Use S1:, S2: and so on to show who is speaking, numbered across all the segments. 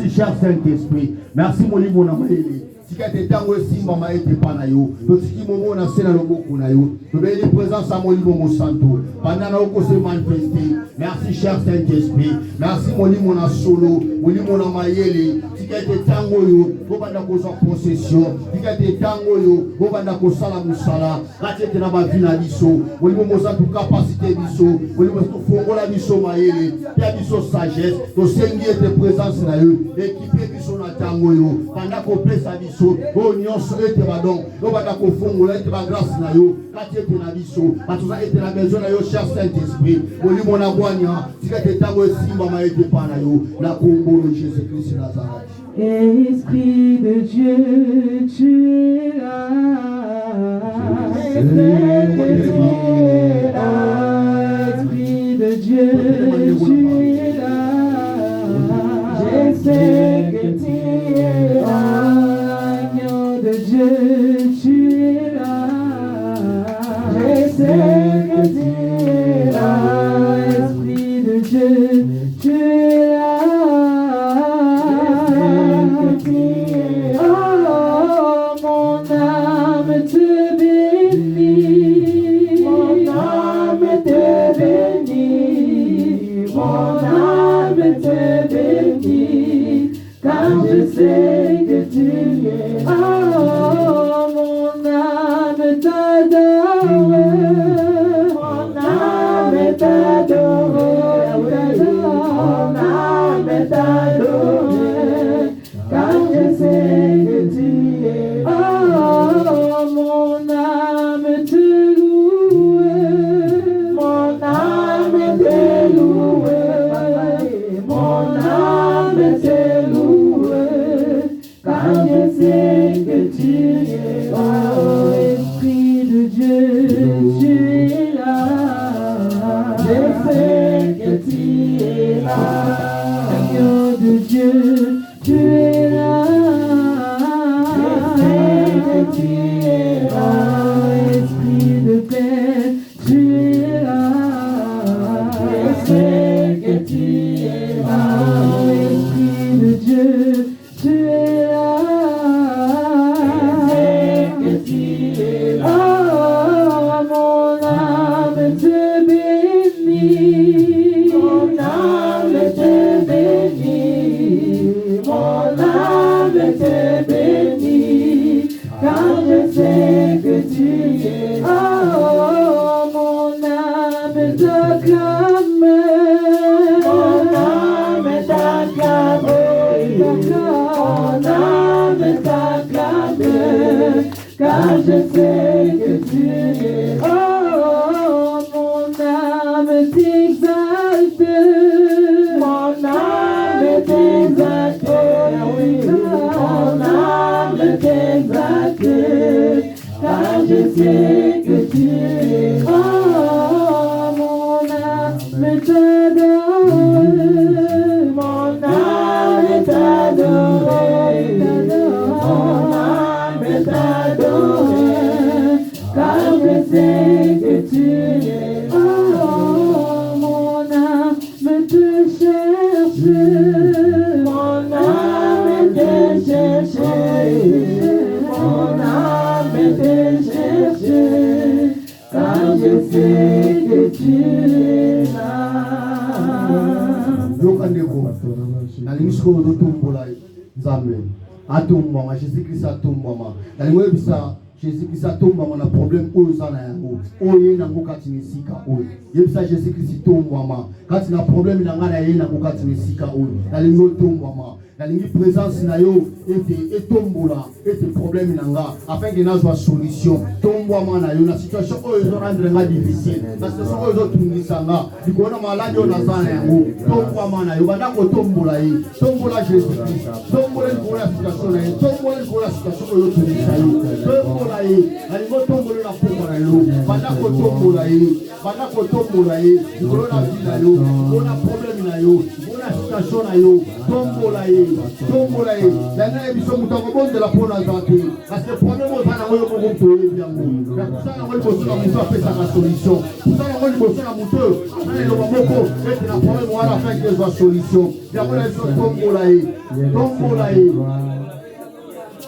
S1: Merci, cher Saint-Esprit. Merci, mon livre, mon amour. Si tu as aussi maman et pas na yo, donc si momo na sena le beaucoup na yo, tu veux les présences à mon livre mon santo. Pendant na oko se manifester. Merci cher Saint-Esprit. Merci mon livre mon solo, mon livre mon amayele. Si tu as tango yo, go banda ko sa possession. Si tu as tango yo, go banda ko sala musala. Kati te na ba vina biso, mon livre mon santo capacité biso, mon livre to fongola biso mayele, pia biso sagesse, to sengi ete présence na yo, équiper biso na tango yo, pendant ko pesa biso. Oh nyonso ete badon yo bata ko fongola ete ba grâce na yo kati ete na biso batuza ete na besoin na yo cher Saint-Esprit molimo na bwanya tika te tango esimba ma ete pa na yo na kombo de Jésus-Christ de Nazareth.
S2: Esprit de Dieu, tu es là. Esprit de Dieu, tu es là. Je sais que tu es là. De Dieu, tu es là. Je sais que tu es là. Esprit de Dieu, tu es là. Oh, mon âme te bénit. Mon âme te bénit. Mon âme te bénit. Car je sais que tu es là.
S1: Jésus-Christ a tombé. Jésus-Christ a tombé dans un problème où il y a un Jésus-Christ tombe quand il y a un problème il y a une présence na yo et tombola et problème nanga afin que na solution tomboa na yo na situation où ils rendre nga difficile na situation où ils tungisanga dikona maladi na sana yango tomboa na yo banda ko tombola yi tombola Jésus-Christ tombola ko la situation na tombola ko la situation où tungisanga tombola yi ali mo tombola na pomba na yo banda ko tombola yi dikona na vida yo ona problème na yo ona situation na yo tombola ye la biso mutango bonde la pona zate parce que problème ozana ngoyo moko toye biango ya kusana ngoyo bosoka muto apesa na solution kusana ngoyo bosoka muto ana lo moko ete na problème wala fait que za solution ya ngoyo tombola ye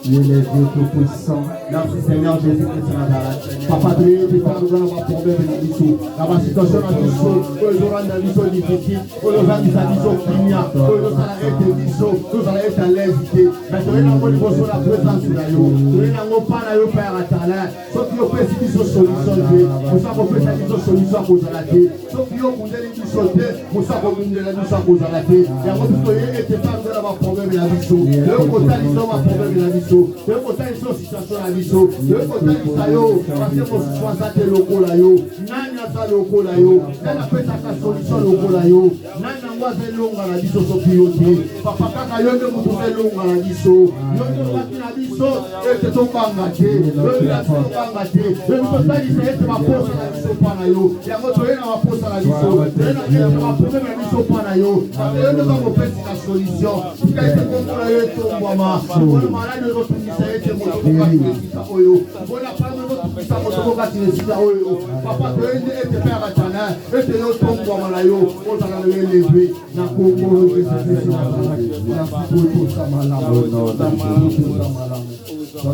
S3: Il est Dieu tout-puissant.
S1: Merci Seigneur Jésus-Christ de Nazareth. Papa Dieu, tu parles dans ma problème dans l'issue. Dans ma situation dans l'issue, nous aurons dans l'issue difficile, nous aurons dans l'issue cligna, nous allons être l'issue, nous allons être à l'aisité. Mais tu es dans le niveau de la présence de Dieu. Tu es dans le pas de Père à talent. Sauf qu'il y a une solution, nous savons faire une solution pour la terre. Sauf qu'il y a une solution, nous savons faire une solution pour la terre. Il y a un peu de temps dans ma problème dans l'issue. Le côté dans ma problème dans l'issue. Le côté dans situation dans l'issue. Le côté dans yo, parce que mon choix est loco là yo. Nani asa loco là yo. Nani fait ta solution loco là yo. Nani ngwaze longa la biso sopiote. Papa kaka yo nde mutu longa la biso. Yo nde ngati la biso ete to bangate. Yo nde la biso bangate. Yo nde to sali se ete ma posa la biso pana yo. Ya moto ena ma posa la biso. Ena ete ma problème la biso pana yo. Yo nde ko pesi la solution. Ika ete kongola yo to ngwama. Ko malade yo to ndisa ete moto ko ka oyo. Bona pano no tukisa moto ko kati nesika oyo. Papa to ende ete père atana ete yo tombo mala yo ozala le lever na kongo Jésus na fuko samala no na fuko samala.
S2: Il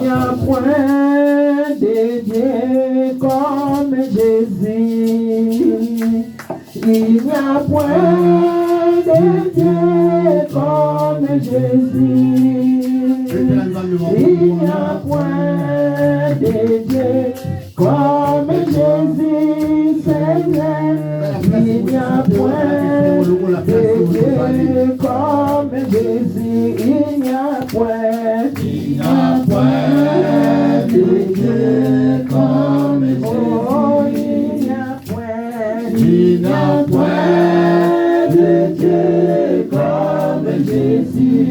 S2: n'y a point de Dieu comme Jésus. Il n'y a point de Dieu comme Jésus. Il n'y a point de Dieu comme Jésus, Seigneur. Il n'y a point de Dieu comme Jésus. Il n'y a point de Dieu comme Jésus. Oh, il n'y a point de Dieu comme Jésus.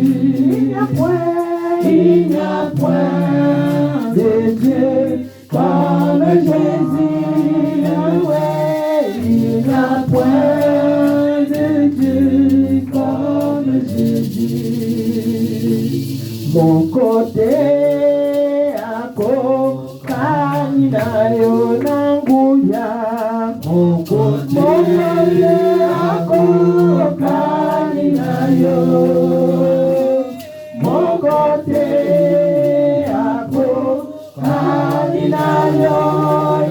S2: Il n'y a point de Dieu comme Jésus. Ouais, il n'y a point de Dieu comme Jésus. Mon côté à Kokanina Yonanguya. Mon côté à Kokanina Yo. Mon côté à Kokanina Yo.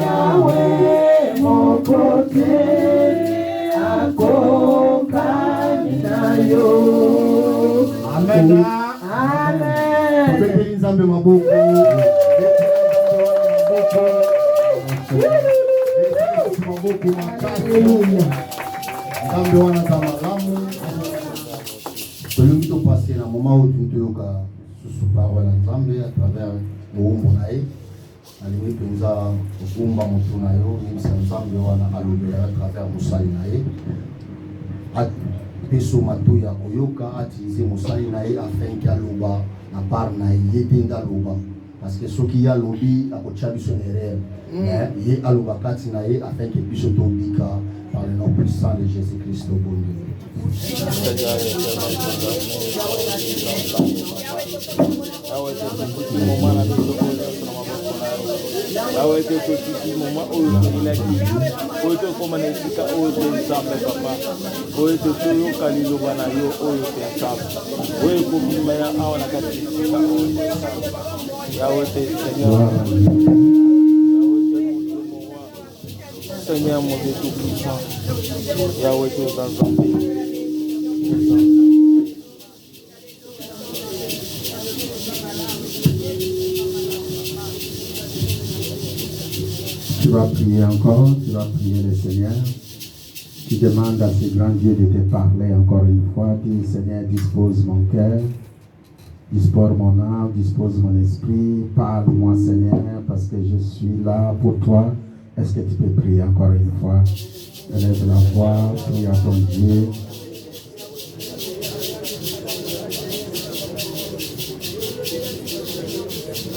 S2: Yahweh, mon côté à Kokanina Yo.
S1: Amen.
S2: Amen.
S1: Pepeli nzambe maboko. Maboko makasi. Nzambe wana za malamu. Tolingi topase na moment où toyoka susu parole na nzambe à travers moumbo na ye. Alingi penza okumba motu na yo yebisa nzambe wana alobela à travers mosali na ye. Peso matoyi ya koyoka atilize mosali na ye afin ke aloba na part na ye te nde aloba parce que soki ye alobi akotia biso na erreur ye aloba kati na ye afin ke biso tobika par le nom puissant de Jésus-Christ obongi.
S4: Awe te toti mama oyo tolaki oyo tokoma na esika oyo te nzambe papa oyo totoyo kalilo bana yo oyo te nzambe oyo kobima ya awa na kati esika oyo te nzambe yawe te Seigneur mon Dieu tout puissant yawe te oza nzambe.
S3: Tu vas prier encore, tu vas prier le Seigneur. Tu demandes à ce grand Dieu de te parler encore une fois. Dis, Seigneur, dispose mon cœur, dispose mon âme, dispose mon esprit. Parle-moi, Seigneur, parce que je suis là pour toi. Est-ce que tu peux prier encore une fois? Élève la voix, prie à ton Dieu.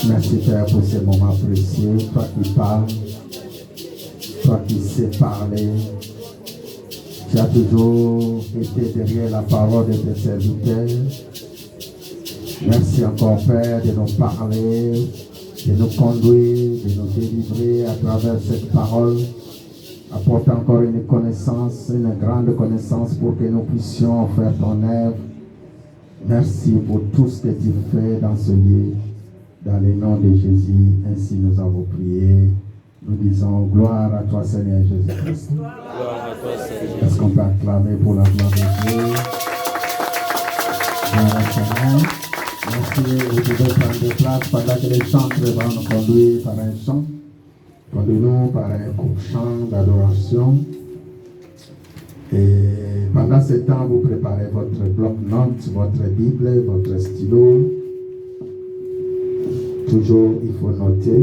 S3: Merci Père pour ces moments précieux. Toi qui parles, toi qui sais parler, Tu as toujours été derrière la parole de tes serviteurs. Merci encore, Père, de nous parler, de nous conduire, de nous délivrer à travers cette parole. Apporte encore une connaissance, une grande connaissance pour que nous puissions faire ton œuvre. Merci pour tout ce que tu fais dans ce lieu. Dans le nom de Jésus, ainsi nous avons prié. Nous disons gloire à toi, Seigneur Jésus-Christ. Est-ce qu'on peut acclamer pour la gloire de Dieu? Gloire au Seigneur. Merci, vous pouvez prendre place pendant que les chantres vont nous conduire par un chant. Conduis-nous par un court chant d'adoration. Et pendant ce temps, vous préparez votre bloc-notes, votre Bible, votre stylo. Toujours, il faut noter.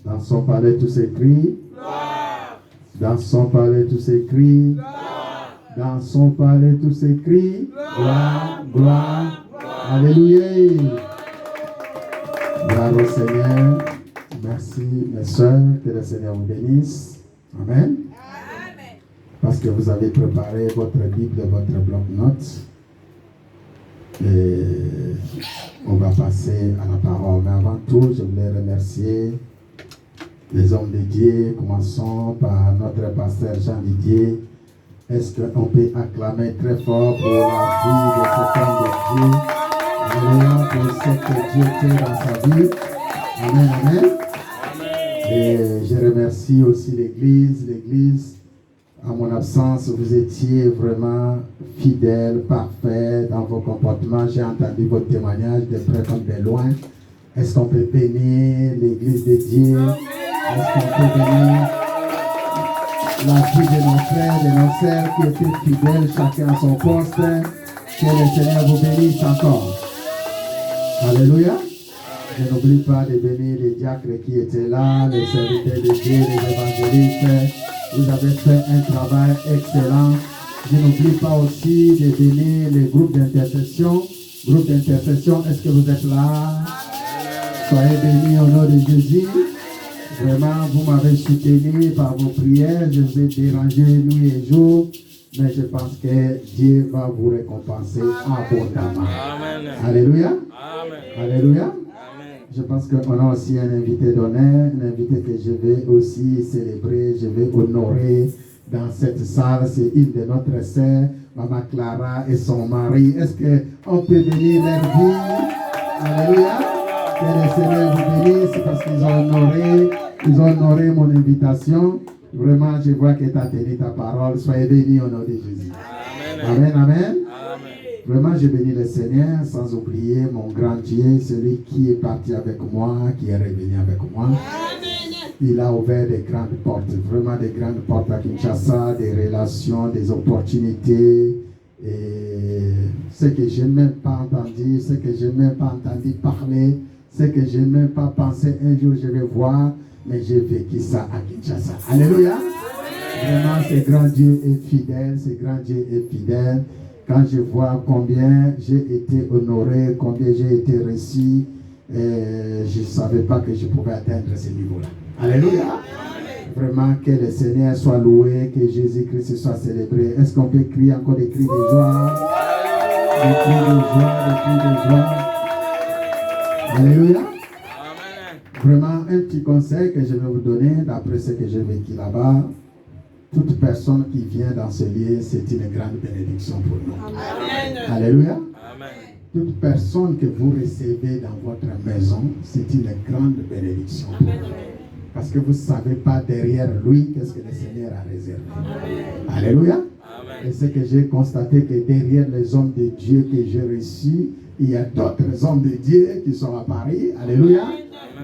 S3: Dans son palais tous ces cris. Dans son palais tous ces cris. Dans son palais tous ces cris. Gloire, gloire. Alléluia. Gloire au Seigneur. Merci mes soeurs. Que le Seigneur vous bénisse. Amen. parce que vous avez préparé votre Bible, votre bloc-notes. Et on va passer à la parole. Mais avant tout, je voulais remercier les hommes de Dieu. Commençons par notre pasteur Jean Didier. Est-ce qu'on peut acclamer très fort pour la vie de cet homme de Dieu? Alléluia, pour ce que Dieu fait dans sa vie. Amen, amen. Et je remercie aussi l'Église. L'Église, à mon absence, vous étiez vraiment fidèles, parfaits dans vos comportements. J'ai entendu votre témoignage de près comme de loin. Est-ce qu'on peut bénir l'Église de Dieu? Est-ce qu'on peut bénir la vie de nos frères, de nos sœurs qui étaient fidèles, chacun à son poste? Que le Seigneur vous bénisse encore. Alléluia. Je n'oublie pas de bénir les diacres qui étaient là, les serviteurs de Dieu, les évangélistes. Vous avez fait un travail excellent. Je n'oublie pas aussi de bénir les groupes d'intercession. Groupe d'intercession, est-ce que vous êtes là? Soyez bénis au nom de Jésus. Vraiment, vous m'avez soutenu par vos prières. Je vous ai dérangé nuit et jour. Mais je pense que Dieu va vous récompenser abondamment.
S4: Amen.
S3: Alléluia.
S4: Amen.
S3: Alléluia.
S4: Amen.
S3: Je pense qu'on a aussi un invité d'honneur, un invité que je vais aussi célébrer, je vais honorer dans cette salle. C'est une de notre sœurs, Maman Clara et son mari. Est-ce qu'on peut bénir leur vie? Alléluia. Que le Seigneur vous bénisse parce qu'ils ont honoré mon invitation. Vraiment, je vois que tu as tenu ta parole. Soyez bénis au nom de Jésus. Amen, amen.
S4: Amen.
S3: Vraiment, je bénis le Seigneur sans oublier mon grand Dieu, celui qui est parti avec moi, qui est revenu avec moi. Il a ouvert des grandes portes, vraiment des grandes portes à Kinshasa, des relations, des opportunités. Et ce que je n'ai même pas entendu, ce que je n'ai même pas entendu parler, ce que je n'ai même pas pensé un jour je vais voir, mais j'ai vécu ça à Kinshasa. Alléluia. Vraiment, ce grand Dieu est fidèle, ce grand Dieu est fidèle. Quand je vois combien j'ai été honoré, combien j'ai été reçu, je ne savais pas que je pouvais atteindre ce niveau-là. Alléluia. Vraiment, que le Seigneur soit loué, que Jésus-Christ soit célébré. Est-ce qu'on peut crier encore des cris de joie? Des cris de joie, des cris de joie. Alléluia. Vraiment, un petit conseil que je vais vous donner, d'après ce que j'ai vécu là-bas. Toute personne qui vient dans ce lieu, c'est une grande bénédiction pour nous. Amen. Alléluia. Amen. Toute personne que vous recevez dans votre maison, c'est une grande bénédiction pour vous. Parce que vous ne savez pas derrière lui qu'est-ce que le Seigneur a réservé. Amen. Alléluia. Amen. Et c'est que j'ai constaté que derrière les hommes de Dieu que j'ai reçus, il y a d'autres hommes de Dieu qui sont à Paris. Alléluia. Amen.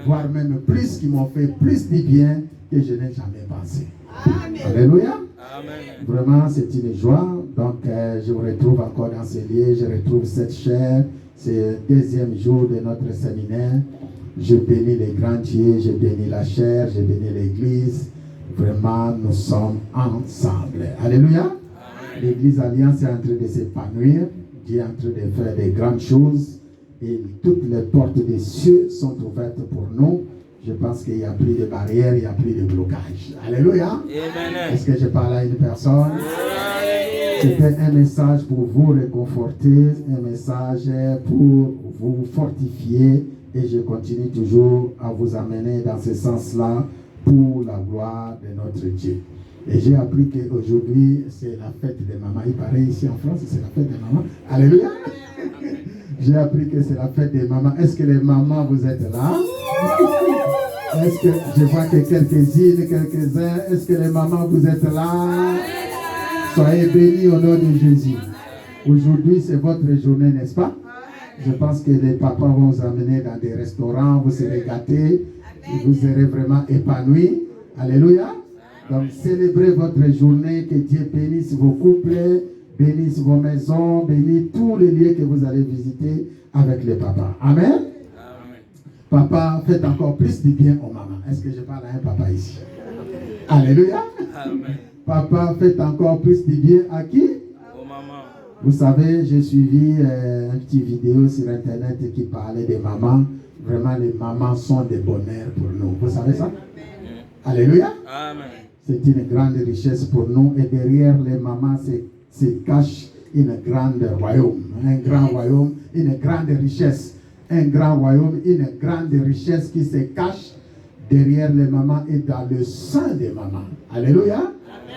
S3: Voire même plus, qui m'ont fait plus du bien que je n'ai jamais pensé. Amen. Alléluia. Amen. Vraiment, c'est une joie. Donc, je vous retrouve encore dans ce lieu. Je retrouve cette chair. C'est le deuxième jour de notre séminaire. Je bénis les grands dieux, je bénis la chair, je bénis l'église. Vraiment, nous sommes ensemble. Alléluia. Amen. L'église Alliance est en train de s'épanouir. Dieu est en train de faire des grandes choses. Et toutes les portes des cieux sont ouvertes pour nous. Je pense qu'il n'y a plus de barrières, il n'y a plus de blocage. Alléluia. Amen. Est-ce que je parle à une personne? C'était un message pour vous réconforter, un message pour vous fortifier. Et je continue toujours à vous amener dans ce sens-là pour la gloire de notre Dieu. Et j'ai appris qu'aujourd'hui, c'est la fête des mamans. Il paraît ici en France, c'est la fête des mamans. Alléluia. J'ai appris que c'est la fête des mamans. Est-ce que les mamans, vous êtes là? Est-ce que je vois que quelques-unes, quelques-uns, est-ce que les mamans, vous êtes là? Soyez bénis au nom de Jésus. Aujourd'hui, c'est votre journée, n'est-ce pas? Je pense que les papas vont vous amener dans des restaurants, vous serez gâtés, vous serez vraiment épanouis. Alléluia. Donc, célébrez votre journée, que Dieu bénisse vos couples, bénisse vos maisons, bénisse tous les lieux que vous allez visiter avec les papas. Amen. Amen. Papa, faites encore plus de bien aux mamans. Est-ce que je parle à un papa ici? Alléluia. Amen. Papa, faites encore plus de bien à qui? Aux mamans. Vous savez, j'ai suivi une petite vidéo sur Internet qui parlait des mamans. Vraiment, les mamans sont des bonheurs pour nous. Vous savez ça? Amen. Alléluia. Amen. C'est une grande richesse pour nous. Et derrière les mamans se cache une grande royaume. Un grand royaume, une grande richesse. Un grand royaume, une grande richesse qui se cache derrière les mamans et dans le sein des mamans. Alléluia. Amen.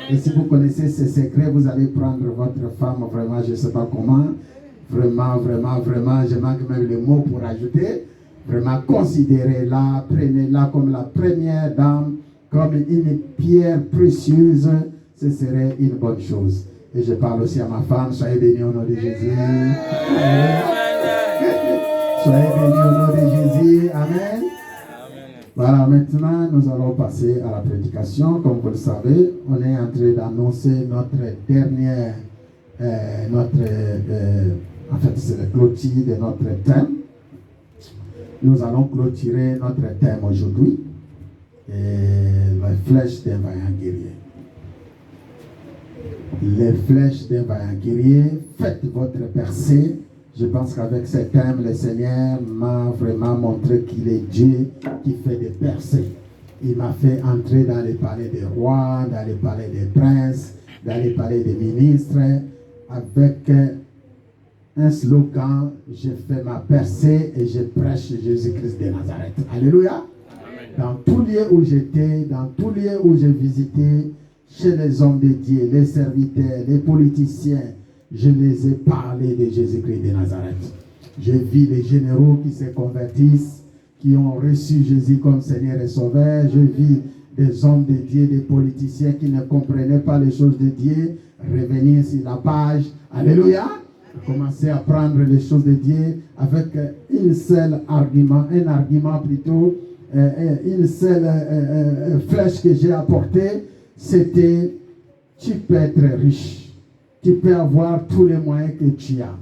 S3: Et si vous connaissez ces secrets, vous allez prendre votre femme, vraiment, je ne sais pas comment, vraiment, je manque même les mots pour ajouter. Vraiment, considérez-la, prenez-la comme la première dame, comme une pierre précieuse, ce serait une bonne chose. Et je parle aussi à ma femme, soyez bénis au nom de Jésus. Amen. Soyez bénis au nom de Jésus. Amen. Voilà, maintenant, nous allons passer à la prédication. Comme vous le savez, on est en train d'annoncer notre dernière, en fait, c'est le clôture de notre thème. Nous allons clôturer notre thème aujourd'hui, les flèches d'un vaillant guerrier. Les flèches d'un vaillant guerrier, faites votre percée. Je pense qu'avec ce thème, le Seigneur m'a vraiment montré qu'il est Dieu qui fait des percées. Il m'a fait entrer dans les palais des rois, dans les palais des princes, dans les palais des ministres, avec un slogan, je fais ma percée et je prêche Jésus-Christ de Nazareth. Alléluia. Dans tous lieux où j'étais, dans tous lieux où j'ai visité, chez les hommes de Dieu, les serviteurs, les politiciens, je les ai parlé de Jésus-Christ de Nazareth. J'ai vu les généraux qui se convertissent, qui ont reçu Jésus comme Seigneur et Sauveur. J'ai vu des hommes de Dieu, des politiciens qui ne comprenaient pas les choses de Dieu, revenir sur la page. Alléluia. Commencer à prendre les choses de Dieu avec un seul argument, plutôt, une seule flèche que j'ai apportée, c'était tu peux être riche. Tu peux avoir tous les moyens que tu as.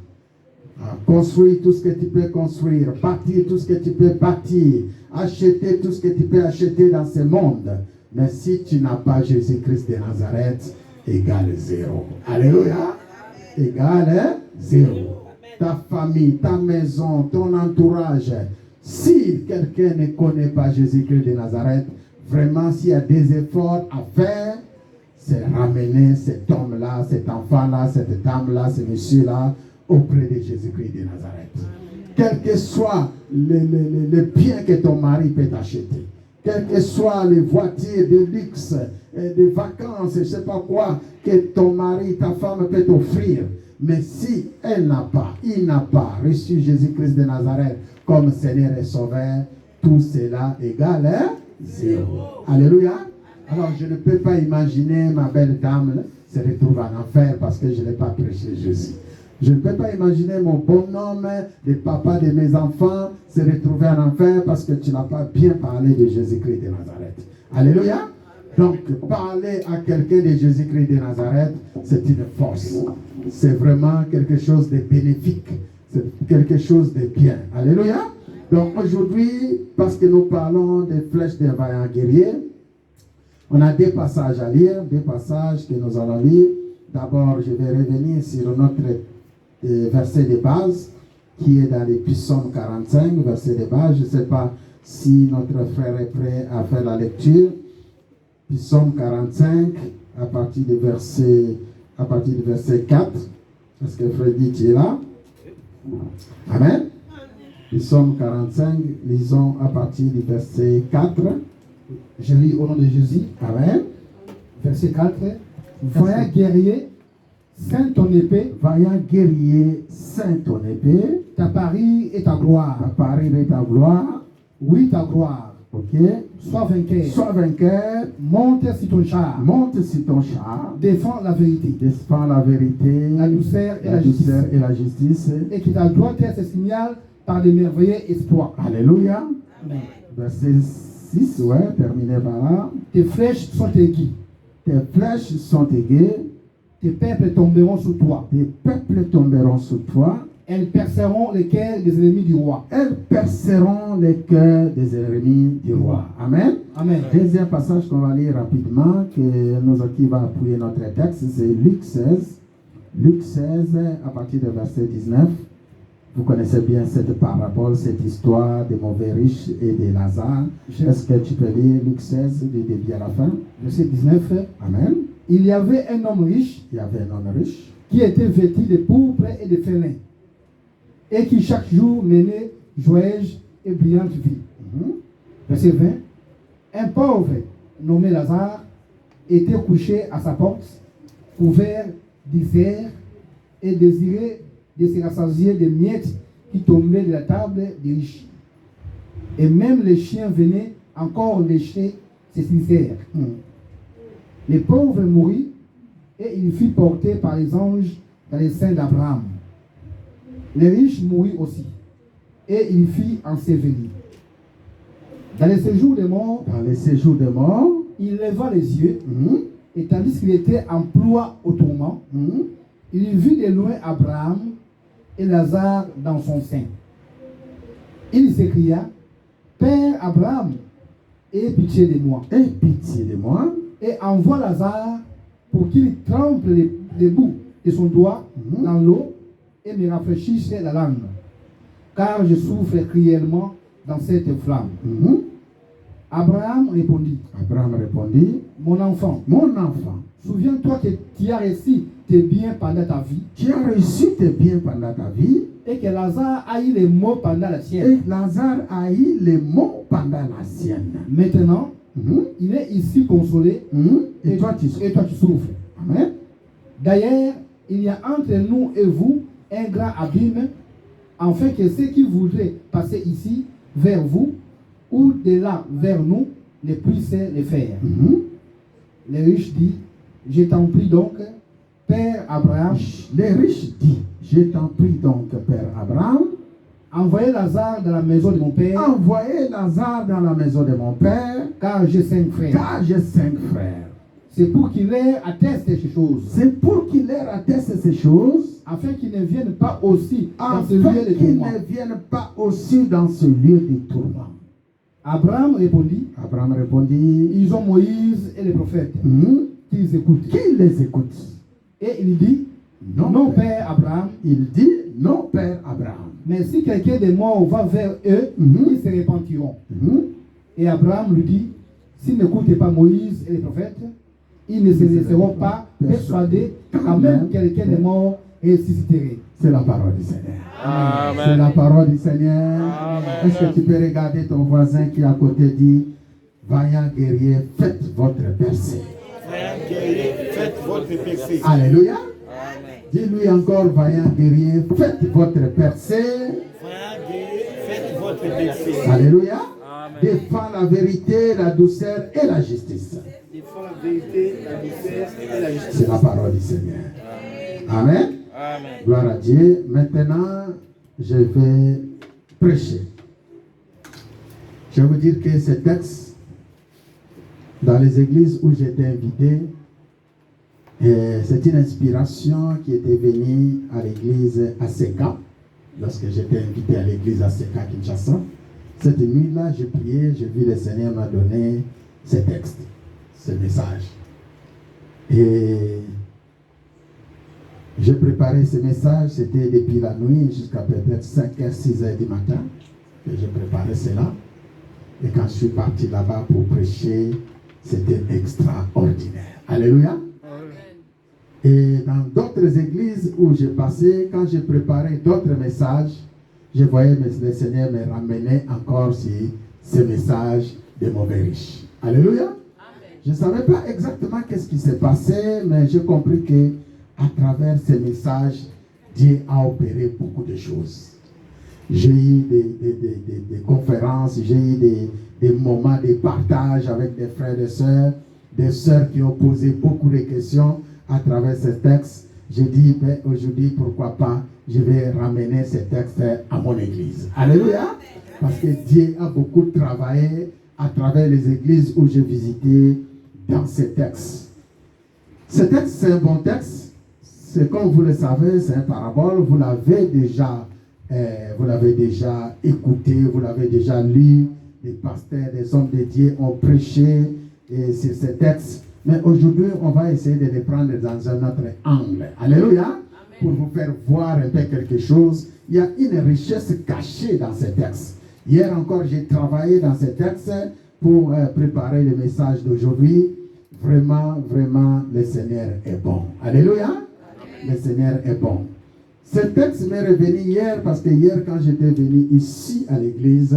S3: Construire tout ce que tu peux construire, bâtir tout ce que tu peux bâtir, acheter tout ce que tu peux acheter dans ce monde. Mais si tu n'as pas Jésus-Christ de Nazareth, égale zéro. Alléluia. Égale zéro. Ta famille, ta maison, ton entourage. Si quelqu'un ne connaît pas Jésus-Christ de Nazareth, vraiment s'il y a des efforts à faire, c'est ramener cet homme-là, cet enfant-là, cette dame-là, ce monsieur-là, auprès de Jésus-Christ de Nazareth. Quel que soit le bien que ton mari peut t'acheter, quelles que soient les voitures de luxe, des vacances, je ne sais pas quoi, que ton mari, ta femme peut t'offrir, mais si elle n'a pas, il n'a pas reçu Jésus-Christ de Nazareth comme Seigneur et Sauveur, tout cela égale zéro. Alléluia. Alors, je ne peux pas imaginer ma belle dame se retrouver en enfer parce que je n'ai pas prêché Jésus. Je ne peux pas imaginer mon bonhomme, le papa de mes enfants, se retrouver en enfer parce que tu n'as pas bien parlé de Jésus-Christ de Nazareth. Alléluia. Donc, parler à quelqu'un de Jésus-Christ de Nazareth, c'est une force. C'est vraiment quelque chose de bénéfique. C'est quelque chose de bien. Alléluia. Donc, aujourd'hui, parce que nous parlons des flèches d'un vaillant guerrier, on a deux passages à lire, deux passages que nous allons lire. D'abord, je vais revenir sur notre verset de base, qui est dans les Psaumes 45, verset de base. Je ne sais pas si notre frère est prêt à faire la lecture. Psaume 45, à partir du verset 4. Est-ce que Freddy, tu es là? Amen. Psaume 45, lisons à partir du verset 4.
S5: Je lis au nom de Jésus.
S3: Amen.
S5: Verset 4. Vaillant guerrier, ceins ton épée.
S3: Vaillant guerrier, ceins ton épée.
S5: Ta parure et ta gloire.
S3: Ta parure et ta gloire.
S5: Oui, ta gloire.
S3: Ok.
S5: Sois vainqueur.
S3: Sois vainqueur.
S5: Monte sur ton char.
S3: Monte sur ton char.
S5: Défends la vérité.
S3: Défends la vérité.
S5: La douceur et
S3: la douceur et la justice.
S5: Et que ta droite se signale par des merveilleux exploits.
S3: Alléluia.
S5: Amen.
S3: Verset 6, ouais, terminé par là.
S5: Tes flèches sont aiguës.
S3: Tes flèches sont aiguës.
S5: Tes peuples tomberont sous toi.
S3: Tes peuples tomberont sous toi.
S5: Elles perceront les cœurs des ennemis du roi.
S3: Elles perceront les cœurs des ennemis du roi. Amen.
S5: Amen.
S3: Deuxième passage qu'on va lire rapidement, qui va appuyer notre texte, c'est Luc 16. Luc 16, à partir du verset 19. Vous connaissez bien cette parabole, cette histoire des mauvais riches et de Lazare. Est-ce que tu peux lire Luc 16 du début à la fin?
S5: Verset 19.
S3: Amen.
S5: Il y avait un homme riche
S3: Il y avait un homme riche
S5: qui était vêtu de pourpre et de fin lin, et qui chaque jour menait joyeuse et brillante vie. Verset 20. Un pauvre nommé Lazare était couché à sa porte, couvert d'isère et désirait de se rassasier des miettes qui tombaient de la table des riches. Et même les chiens venaient encore lécher ses isères. Le pauvre mourut et il fut porté par les anges dans les seins d'Abraham. Les riches mourut aussi et il fut enseveli. Dans les séjours des morts, il leva les yeux et tandis qu'il était en proie au tourment, il vit de loin Abraham et Lazare dans son sein. Il s'écria, Père Abraham, aie pitié de moi. Et envoie Lazare pour qu'il trempe les bouts de son doigt dans l'eau et me rafraîchisse la langue, car je souffre cruellement dans cette flamme. Abraham répondit, mon enfant, souviens-toi que tu as reçu tes biens pendant ta vie. Et que Lazare a eu les maux pendant la sienne. Maintenant, il est ici consolé et toi tu souffres.
S3: Amen.
S5: D'ailleurs, il y a entre nous et vous un grand abîme, afin que ceux qui voudraient passer ici vers vous ou de là vers nous ne puissent le faire. Les riches dit, je t'en prie donc, Père Abraham. Envoyez Lazare dans la maison de mon père. Car j'ai 5 frères. C'est pour qu'il leur atteste ces choses. Afin qu'ils ne viennent pas aussi dans ce lieu de tourment. Abraham répondit, ils ont Moïse et les prophètes qu'ils écoutent. Et il dit, non, Père Abraham. Mais si quelqu'un des morts va vers eux, ils se repentiront. Et Abraham lui dit, s'ils n'écoutent pas Moïse et les prophètes, ils ne se laisseront pas persuader quand même quelqu'un des morts ressusciterait.
S3: C'est la parole du Seigneur.
S4: Amen.
S3: C'est la parole du Seigneur.
S4: Amen.
S3: Est-ce que tu peux regarder ton voisin qui est à côté dit, vaillant guerrier, faites votre percée.
S6: Faites votre percée.
S3: Alléluia.
S4: Amen.
S3: Dis-lui encore, vaillant guerrier, faites votre percée.
S6: Faites votre percée.
S3: Alléluia.
S4: Amen.
S3: Défends la vérité, la douceur et la justice.
S6: Défends la vérité, la douceur et la justice.
S3: C'est la parole du Seigneur. Amen.
S4: Amen.
S3: Gloire à Dieu. Maintenant, je vais prêcher. Je vais vous dire que ce texte, dans les églises où j'étais invité, c'est une inspiration qui était venue à l'église ACK, lorsque j'étais invité à l'église ACK Kinshasa. Cette nuit-là, j'ai prié, j'ai vu le Seigneur m'a donné ce texte, ce message. Et j'ai préparé ce message, c'était depuis la nuit jusqu'à peut-être 5h, 6h du matin que j'ai préparé cela. Et quand je suis parti là-bas pour prêcher, c'était extraordinaire. Alléluia. Et dans d'autres églises où j'ai passé, quand j'ai préparé d'autres messages, je voyais le Seigneur me ramener encore sur ce message de mauvais riches. Alléluia. Amen. Je ne savais pas exactement qu'est-ce qui s'est passé, mais j'ai compris que à travers ces messages, Dieu a opéré beaucoup de choses. J'ai eu des conférences, j'ai eu des moments de partage avec des frères et des sœurs qui ont posé beaucoup de questions à travers ce texte. J'ai dit, ben, aujourd'hui, pourquoi pas, je vais ramener ce texte à mon église. Alléluia. Parce que Dieu a beaucoup travaillé à travers les églises où j'ai visité dans ce texte. Ce texte, c'est un bon texte. C'est comme vous le savez, c'est un parabole. Vous l'avez déjà écouté, vous l'avez déjà lu. Les pasteurs, les hommes de Dieu ont prêché sur ce texte. Mais aujourd'hui, on va essayer de les prendre dans un autre angle. Alléluia. Amen. pour vous faire voir un peu quelque chose. Il y a une richesse cachée dans ces textes. Hier encore, j'ai travaillé dans ces textes pour préparer le message d'aujourd'hui. Vraiment, vraiment, le Seigneur est bon. Alléluia. Le Seigneur est bon. Ce texte m'est revenu hier parce que hier, quand j'étais venu ici à l'église,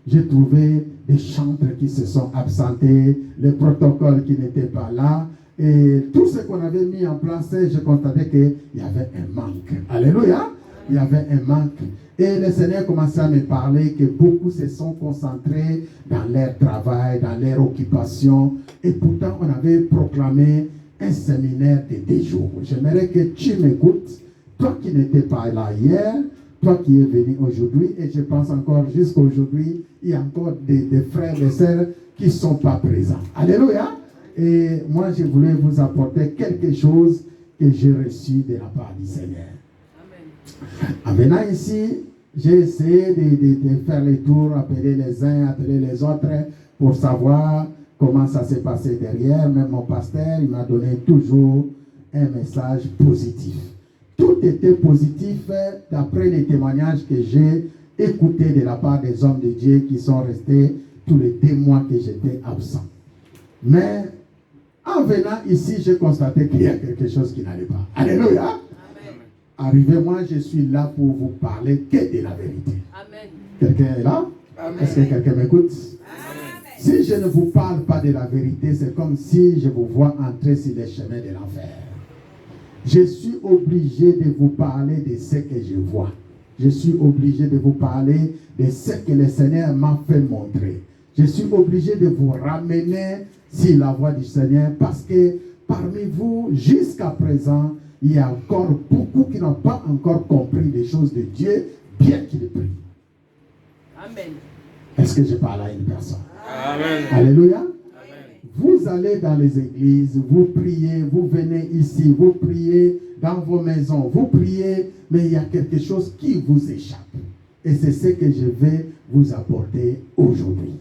S3: j'ai trouvé des chantres qui se sont absentés, les protocoles qui n'étaient pas là. Et tout ce qu'on avait mis en place, je constatais qu'il y avait un manque. Alléluia. Il y avait un manque. Et le Seigneur commençait à me parler que beaucoup se sont concentrés dans leur travail, dans leur occupation. Et pourtant, on avait proclamé un séminaire de 2 jours. J'aimerais que tu m'écoutes. Toi qui n'étais pas là hier, toi qui es venu aujourd'hui, et je pense encore jusqu'à aujourd'hui, il y a encore des frères et sœurs qui ne sont pas présents. Alléluia. Et moi, je voulais vous apporter quelque chose que j'ai reçu de la part du Seigneur. En venant ici, j'ai essayé de faire les tours, appeler les uns, appeler les autres, pour savoir comment ça s'est passé derrière. Même mon pasteur, il m'a donné toujours un message positif. Tout était positif d'après les témoignages que j'ai écoutés de la part des hommes de Dieu qui sont restés tous les 2 mois que j'étais absent. Mais en venant ici, j'ai constaté qu'il y a quelque chose qui n'allait pas. Alléluia. Arrivé, moi, je suis là pour vous parler que de la vérité. Amen. Quelqu'un est là? Est-ce que quelqu'un m'écoute? Si je ne vous parle pas de la vérité, c'est comme si je vous vois entrer sur les chemins de l'enfer. Je suis obligé de vous parler de ce que je vois. Je suis obligé de vous parler de ce que le Seigneur m'a fait montrer. Je suis obligé de vous ramener sur la voie du Seigneur parce que parmi vous, jusqu'à présent, il y a encore beaucoup qui n'ont pas encore compris les choses de Dieu, bien qu'ils prient. Amen. Est-ce que je parle à une personne? Amen. Alléluia. Amen. Vous allez dans les églises, vous priez, vous venez ici, vous priez dans vos maisons, vous priez, mais il y a quelque chose qui vous échappe. Et c'est ce que je vais vous apporter aujourd'hui.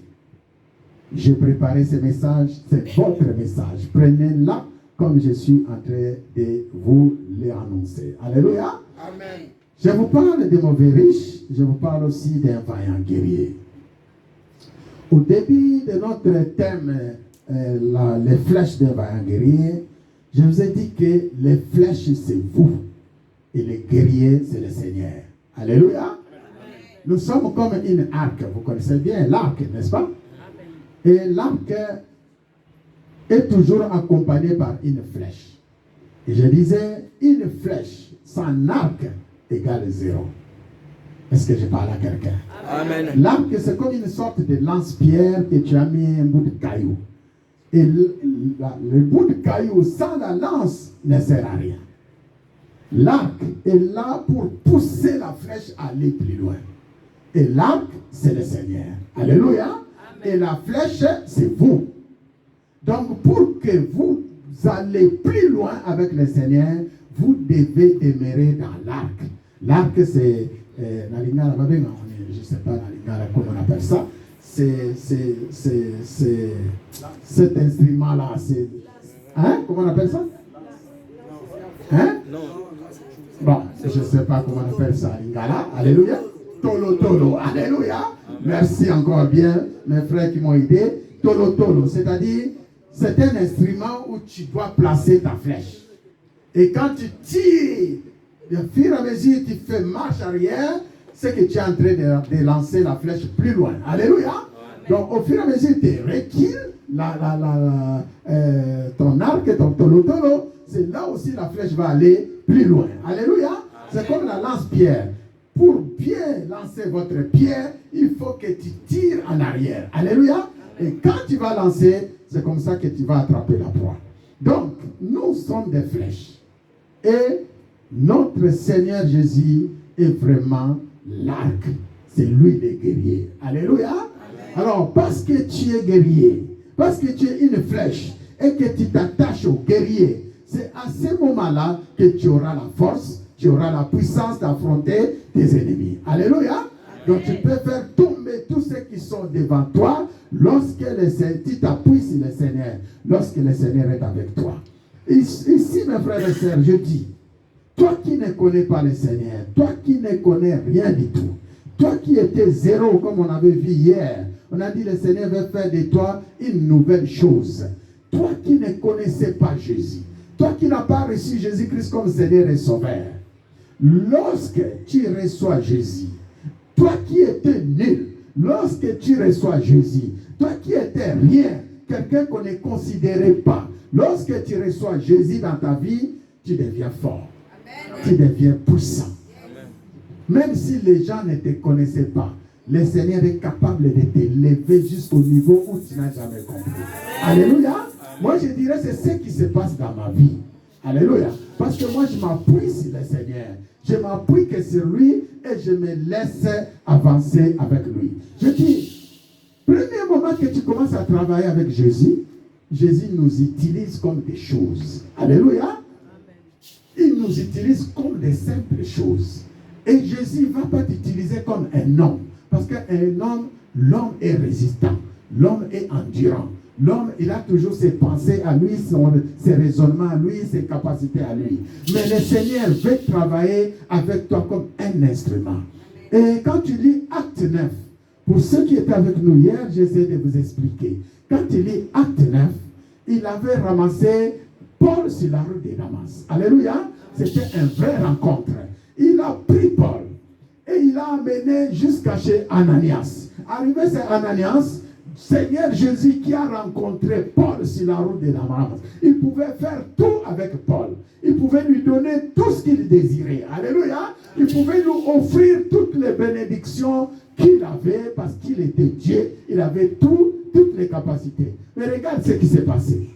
S3: J'ai préparé ce message, c'est votre message. Prenez-la comme je suis en train de vous l'annoncer. Alléluia. Amen. Je vous parle de mauvais riche, je vous parle aussi d'un vaillant guerrier. Au début de notre thème, les flèches d'un vaillant guerrier, je vous ai dit que les flèches, c'est vous. Et les guerriers, c'est le Seigneur. Alléluia. Amen. Nous sommes comme une arc. Vous connaissez bien l'arc, n'est-ce pas? Amen. Et l'arc est toujours accompagné par une flèche. Et je disais, une flèche sans arc égale 0. Est-ce que je parle à quelqu'un? Amen. L'arc, c'est comme une sorte de lance-pierre que tu as mis un bout de caillou. Et le bout de caillou sans la lance ne sert à rien. L'arc est là pour pousser la flèche à aller plus loin. Et l'arc, c'est le Seigneur. Alléluia. Amen. Et la flèche, c'est vous. Donc, pour que vous allez plus loin avec le Seigneur, vous devez demeurer dans l'arc. L'arc, c'est, je ne sais pas comment on appelle ça, c'est cet instrument-là. Hein? Comment on appelle ça? Hein? Bon, je ne sais pas comment on appelle ça. Lingala, alléluia. Tolo, tolo, alléluia. Merci encore bien, mes frères qui m'ont aidé. Tolo, tolo, c'est-à-dire, c'est un instrument où tu dois placer ta flèche. Et quand tu tires, au fur et à mesure que tu fais marche arrière, c'est que tu es en train de lancer la flèche plus loin. Alléluia. Donc, au fur et à mesure que tu recules ton arc, ton tolo-tolo, c'est là aussi la flèche va aller plus loin. Alléluia. C'est comme la lance-pierre. Pour bien lancer votre pierre, il faut que tu tires en arrière. Alléluia. Et quand tu vas lancer, c'est comme ça que tu vas attraper la proie. Donc, nous sommes des flèches. Et notre Seigneur Jésus est vraiment l'arc. C'est lui le guerrier. Alléluia. Amen. Alors, parce que tu es guerrier, parce que tu es une flèche et que tu t'attaches au guerrier, c'est à ce moment-là que tu auras la force, tu auras la puissance d'affronter tes ennemis. Alléluia. Donc tu peux faire tomber tous ceux qui sont devant toi lorsque tu t'appuies sur le Seigneur, lorsque le Seigneur est avec toi. Ici, mes frères et sœurs, je dis, Toi qui ne connais pas le Seigneur, toi qui ne connais rien du tout, toi qui étais zéro, comme on avait vu hier, on a dit le Seigneur veut faire de toi une nouvelle chose. Toi qui ne connaissais pas Jésus, toi qui n'as pas reçu Jésus-Christ comme Seigneur et Sauveur, lorsque tu reçois Jésus, toi qui étais nul, lorsque tu reçois Jésus, toi qui étais rien, quelqu'un qu'on ne considérait pas, lorsque tu reçois Jésus dans ta vie, tu deviens fort. Amen. Tu deviens puissant. Amen. Même si les gens ne te connaissaient pas, le Seigneur est capable de te lever jusqu'au niveau où tu n'as jamais compris. Amen. Alléluia. Amen. Moi, je dirais c'est ce qui se passe dans ma vie. Alléluia. Parce que moi, je m'appuie sur le Seigneur. Je m'appuie que sur lui et je me laisse avancer avec lui. Je dis, premier moment que tu commences à travailler avec Jésus, Jésus nous utilise comme des choses. Alléluia. Il nous utilise comme des simples choses. Et Jésus ne va pas t'utiliser comme un homme. Parce qu'un homme, l'homme est résistant. L'homme est endurant. L'homme, il a toujours ses pensées à lui, ses raisonnements à lui, ses capacités à lui. Mais le Seigneur veut travailler avec toi comme un instrument. Et quand tu lis Acte 9, pour ceux qui étaient avec nous hier, j'essaie de vous expliquer. Quand tu lis Acte 9, il avait ramassé Paul sur la rue de Damas. Alléluia. C'était une vraie rencontre. Il a pris Paul et il l'a amené jusqu'à chez Ananias. Arrivé chez Ananias, Seigneur Jésus qui a rencontré Paul sur la route de Damas, il pouvait faire tout avec Paul. Il pouvait lui donner tout ce qu'il désirait. Alléluia. Il pouvait lui offrir toutes les bénédictions qu'il avait parce qu'il était Dieu. Il avait toutes les capacités. Mais regarde ce qui s'est passé.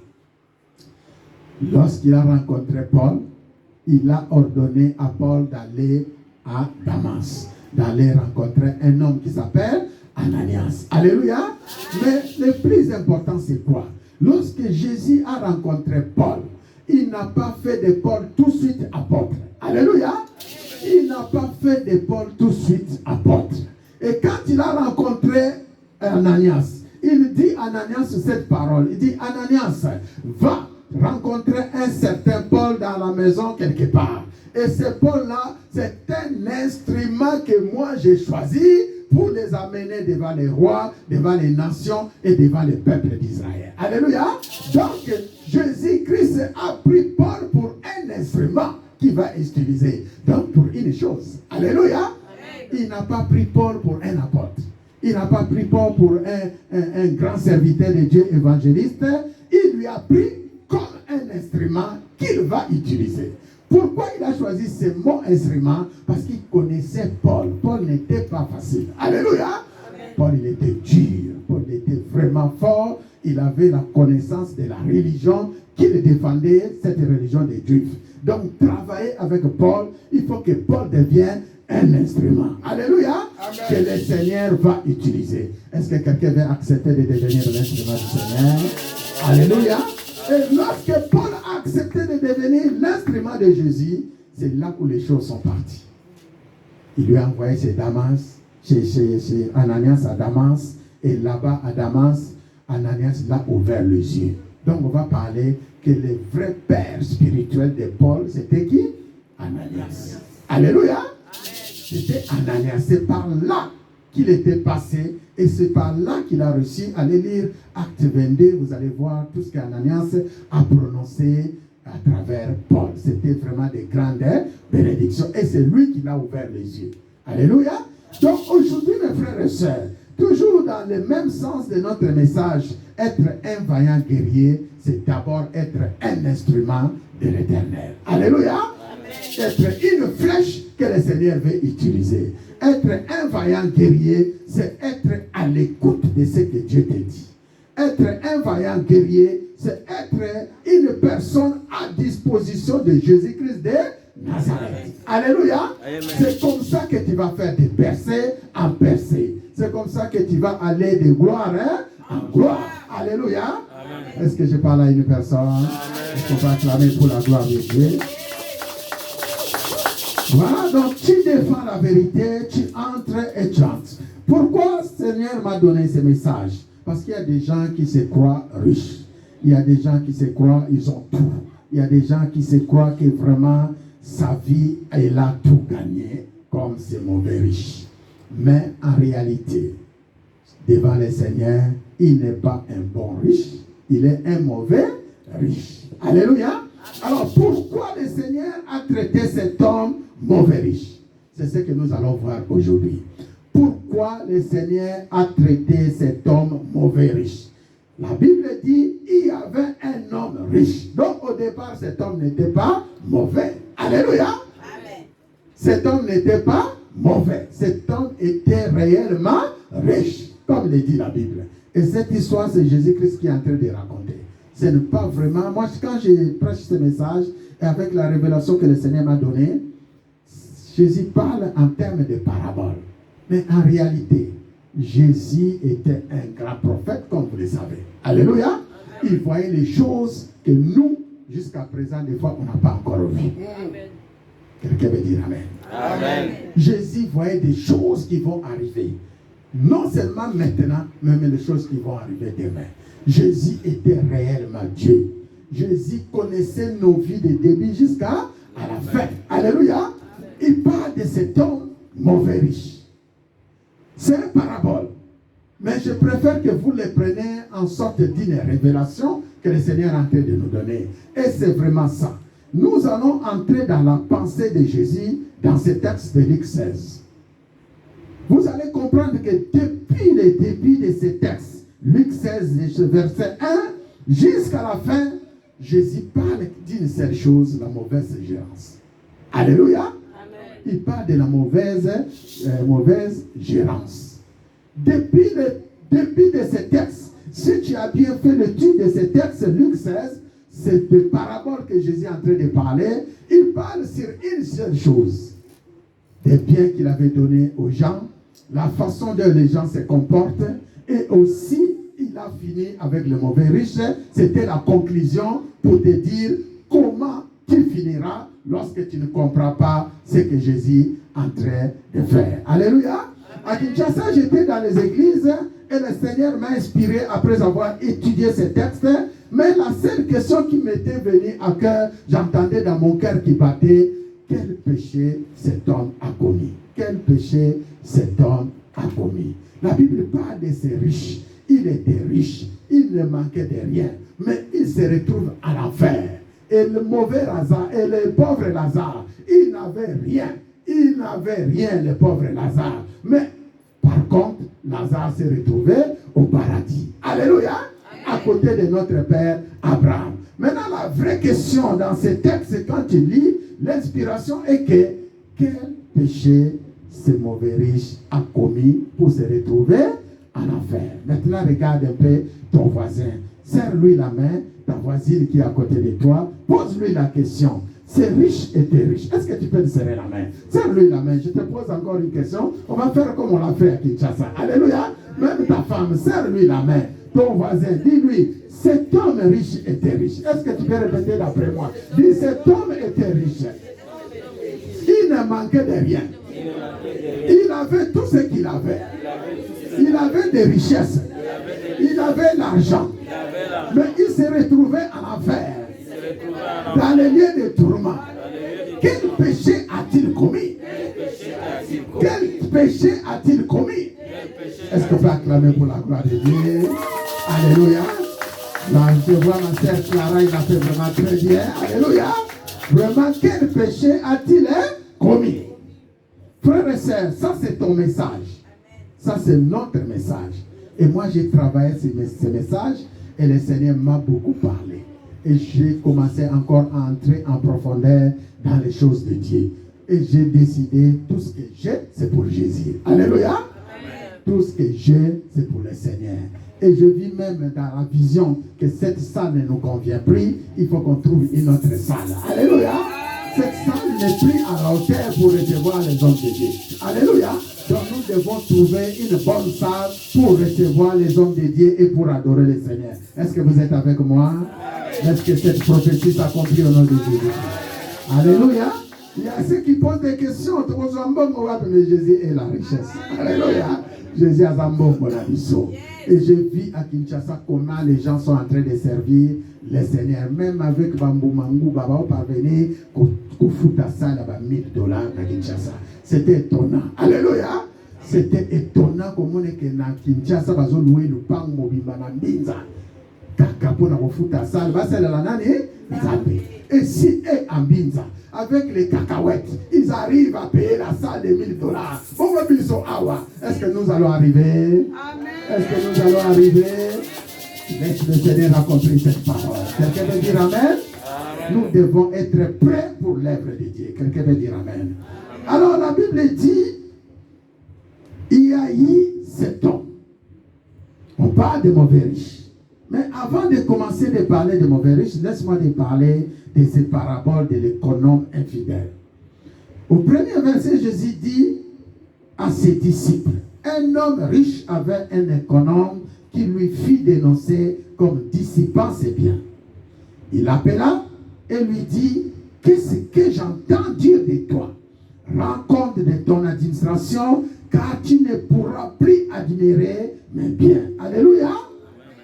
S3: Lorsqu'il a rencontré Paul, il a ordonné à Paul d'aller à Damas, d'aller rencontrer un homme qui s'appelle Ananias. Alléluia. Mais le plus important, c'est quoi? Lorsque Jésus a rencontré Paul, il n'a pas fait de Paul tout de suite apôtre. Alléluia. Il n'a pas fait de Paul tout de suite apôtre. Et quand il a rencontré Ananias, il dit à Ananias cette parole. Il dit, Ananias, va rencontrer un certain Paul dans la maison quelque part. Et ce Paul-là, c'est un instrument que moi j'ai choisi pour les amener devant les rois, devant les nations et devant les peuples d'Israël. Alléluia. Donc, Jésus-Christ a pris Paul pour un instrument qu'il va utiliser. Donc, pour une chose. Alléluia. Il n'a pas pris Paul pour un apôtre. Il n'a pas pris Paul pour un grand serviteur de Dieu évangéliste. Il lui a pris comme un instrument qu'il va utiliser. Pourquoi il a choisi ce mot instrument? Parce qu'il connaissait Paul. Paul n'était pas facile. Alléluia. Amen. Paul, il était dur. Paul était vraiment fort. Il avait la connaissance de la religion qu'il défendait, cette religion des Juifs. Donc, travailler avec Paul, il faut que Paul devienne un instrument. Alléluia. Amen. Que le Seigneur va utiliser. Est-ce que quelqu'un veut accepter de devenir l'instrument du Seigneur? Alléluia. Et lorsque Paul a accepté de devenir l'instrument de Jésus, c'est là où les choses sont parties. Il lui a envoyé chez Damas, chez Ananias à Damas, et là-bas à Damas, Ananias l'a ouvert les yeux. Donc on va parler que le vrai père spirituel de Paul, c'était qui? Ananias. Alléluia. C'était Ananias. C'est par là qu'il était passé. Et c'est par là qu'il a reçu. Allez lire Acte 22, vous allez voir tout ce qu'Ananias a prononcé à travers Paul. C'était vraiment des grandes bénédictions. Et c'est lui qui l'a ouvert les yeux. Alléluia. Donc aujourd'hui, mes frères et sœurs, toujours dans le même sens de notre message, être un vaillant guerrier, c'est d'abord être un instrument de l'Éternel. Alléluia. Amen. Être une flèche que le Seigneur veut utiliser. Être un vaillant guerrier, c'est être à l'écoute de ce que Dieu te dit. Être un vaillant guerrier, c'est être une personne à disposition de Jésus-Christ de Nazareth. Alléluia. Amen. C'est comme ça que tu vas faire de percée en percée. C'est comme ça que tu vas aller de gloire en gloire. Alléluia. Amen. Est-ce que je parle à une personne? Est-ce qu'on va acclamer pour la gloire de Dieu? Voilà, donc tu défends la vérité, tu entres et tu entres. Pourquoi le Seigneur m'a donné ce message? Parce qu'il y a des gens qui se croient riches. Il y a des gens qui se croient, ils ont tout. Il y a des gens qui se croient que vraiment, sa vie, il a tout gagné comme ces mauvais riches. Mais en réalité, devant le Seigneur, il n'est pas un bon riche, il est un mauvais riche. Alléluia. Alors pourquoi le Seigneur a traité cet homme mauvais riche? C'est ce que nous allons voir aujourd'hui. Pourquoi le Seigneur a traité cet homme mauvais riche? La Bible dit il y avait un homme riche. Donc au départ, cet homme n'était pas mauvais. Alléluia. Amen. Cet homme n'était pas mauvais. Cet homme était réellement riche, comme le dit la Bible. Et cette histoire, c'est Jésus-Christ qui est en train de raconter. Ce n'est pas vraiment... Moi, quand je prêche ce message, et avec la révélation que le Seigneur m'a donnée, Jésus parle en termes de paraboles. Mais en réalité, Jésus était un grand prophète, comme vous le savez. Alléluia. Amen. Il voyait les choses que nous, jusqu'à présent, des fois, on n'a pas encore vues. Quelqu'un veut dire Amen. Amen. Jésus voyait des choses qui vont arriver. Non seulement maintenant, mais les choses qui vont arriver demain. Jésus était réellement Dieu. Jésus connaissait nos vies de début jusqu'à la fin. Alléluia. Il parle de cet homme mauvais riche. C'est une parabole. Mais je préfère que vous le preniez en sorte d'une révélation que le Seigneur est en train de nous donner. Et c'est vraiment ça. Nous allons entrer dans la pensée de Jésus dans ce texte de Luc 16. Vous allez comprendre que depuis le début de ce texte, Luc 16, verset 1, jusqu'à la fin, Jésus parle d'une seule chose, la mauvaise gérance. Alléluia. Amen. Il parle de la mauvaise gérance. Depuis le début de ce texte, si tu as bien fait l'étude de ce texte, Luc 16, c'est de paraboles que Jésus est en train de parler. Il parle sur une seule chose. Des biens qu'il avait donnés aux gens, la façon dont les gens se comportent, et aussi, il a fini avec le mauvais riche. C'était la conclusion pour te dire comment tu finiras lorsque tu ne comprends pas ce que Jésus est en train de faire. Alléluia. À Kinshasa, j'étais dans les églises et le Seigneur m'a inspiré après avoir étudié ces textes. Mais la seule question qui m'était venue à cœur, j'entendais dans mon cœur qui battait, quel péché cet homme a commis? Quel péché cet homme a commis? La Bible parle de ces riches. Il était riche, il ne manquait de rien, mais il se retrouve à l'enfer. Et le mauvais Lazare, et le pauvre Lazare, il n'avait rien. Il n'avait rien, le pauvre Lazare. Mais par contre, Lazare s'est retrouvé au paradis. Alléluia. À côté de notre père Abraham. Maintenant, la vraie question dans ce texte, quand tu lis, l'inspiration est que quel péché ce mauvais riche a commis pour se retrouver en enfer. Maintenant, regarde un peu ton voisin. Serre-lui la main, ta voisine qui est à côté de toi. Pose-lui la question. C'est riche et t'es riche. Est-ce que tu peux lui serrer la main? Serre-lui la main. Je te pose encore une question. On va faire comme on l'a fait à Kinshasa. Alléluia. Même ta femme, serre-lui la main. Ton voisin, dis-lui, cet homme riche était riche. Est-ce que tu peux répéter d'après moi? Dis, cet homme était riche. Il ne manquait de rien. Il avait tout ce qu'il avait. Il avait des richesses. Il avait l'argent. Mais il se retrouvait en enfer. Dans les lieux de tourment. Quel péché a-t-il commis? Quel péché a-t-il commis? Est-ce qu'on peut acclamer pour la gloire de Dieu? Alléluia. Là, je vois ma sœur Clara, il a fait vraiment très bien. Alléluia. Vraiment, quel péché a-t-il commis? Frères et sœurs, ça c'est ton message. Ça c'est notre message. Et moi j'ai travaillé sur ce message et le Seigneur m'a beaucoup parlé. Et j'ai commencé encore à entrer en profondeur dans les choses de Dieu. Et j'ai décidé, tout ce que j'ai, c'est pour Jésus. Alléluia. Amen. Tout ce que j'ai, c'est pour le Seigneur. Et je vis même dans la vision que cette salle ne nous convient plus. Il faut qu'on trouve une autre salle. Alléluia. Cette salle n'est plus à la hauteur pour recevoir les hommes de Dieu. Alléluia. Donc nous devons trouver une bonne salle pour recevoir les hommes de Dieu et pour adorer le Seigneur. Est-ce que vous êtes avec moi? Est-ce que cette prophétie s'accomplit au nom de Jésus? Alléluia. Il y a ceux qui posent des questions. Mais Jésus est la richesse. Alléluia. Jésus a Zambo Monabiso. Et je vis à Kinshasa comment les gens sont en train de servir le Seigneur. Même avec Bambou Mangou, Baba, parvenir, $1000 à Kinshasa. C'était étonnant. Alléluia. C'était étonnant comment on est que na Kinshasa va louer le pan mobimba na mbinza. Kaka pona kofuta sala va sala la nani Nzambe. Et si et en mbinza avec les cacahuètes, ils arrivent à payer la salle de $1000. Est-ce que nous allons arriver? Est-ce que nous allons arriver? Laisse le Seigneur accomplir cette parole. Quelqu'un veut dire amen? Nous devons être prêts pour l'œuvre de Dieu. Quelqu'un veut dire amen? Alors la Bible dit, il y a eu 7 hommes. On parle de mauvais riches. Mais avant de commencer de parler de mauvais riches, laisse-moi te parler de ces paraboles de l'économe infidèle. Au premier verset, Jésus dit à ses disciples, un homme riche avait un économe qui lui fit dénoncer comme dissipant ses biens. Il l'appela et lui dit, qu'est-ce que j'entends dire de toi? Rends compte de ton administration, car tu ne pourras plus admirer mes biens. Alléluia.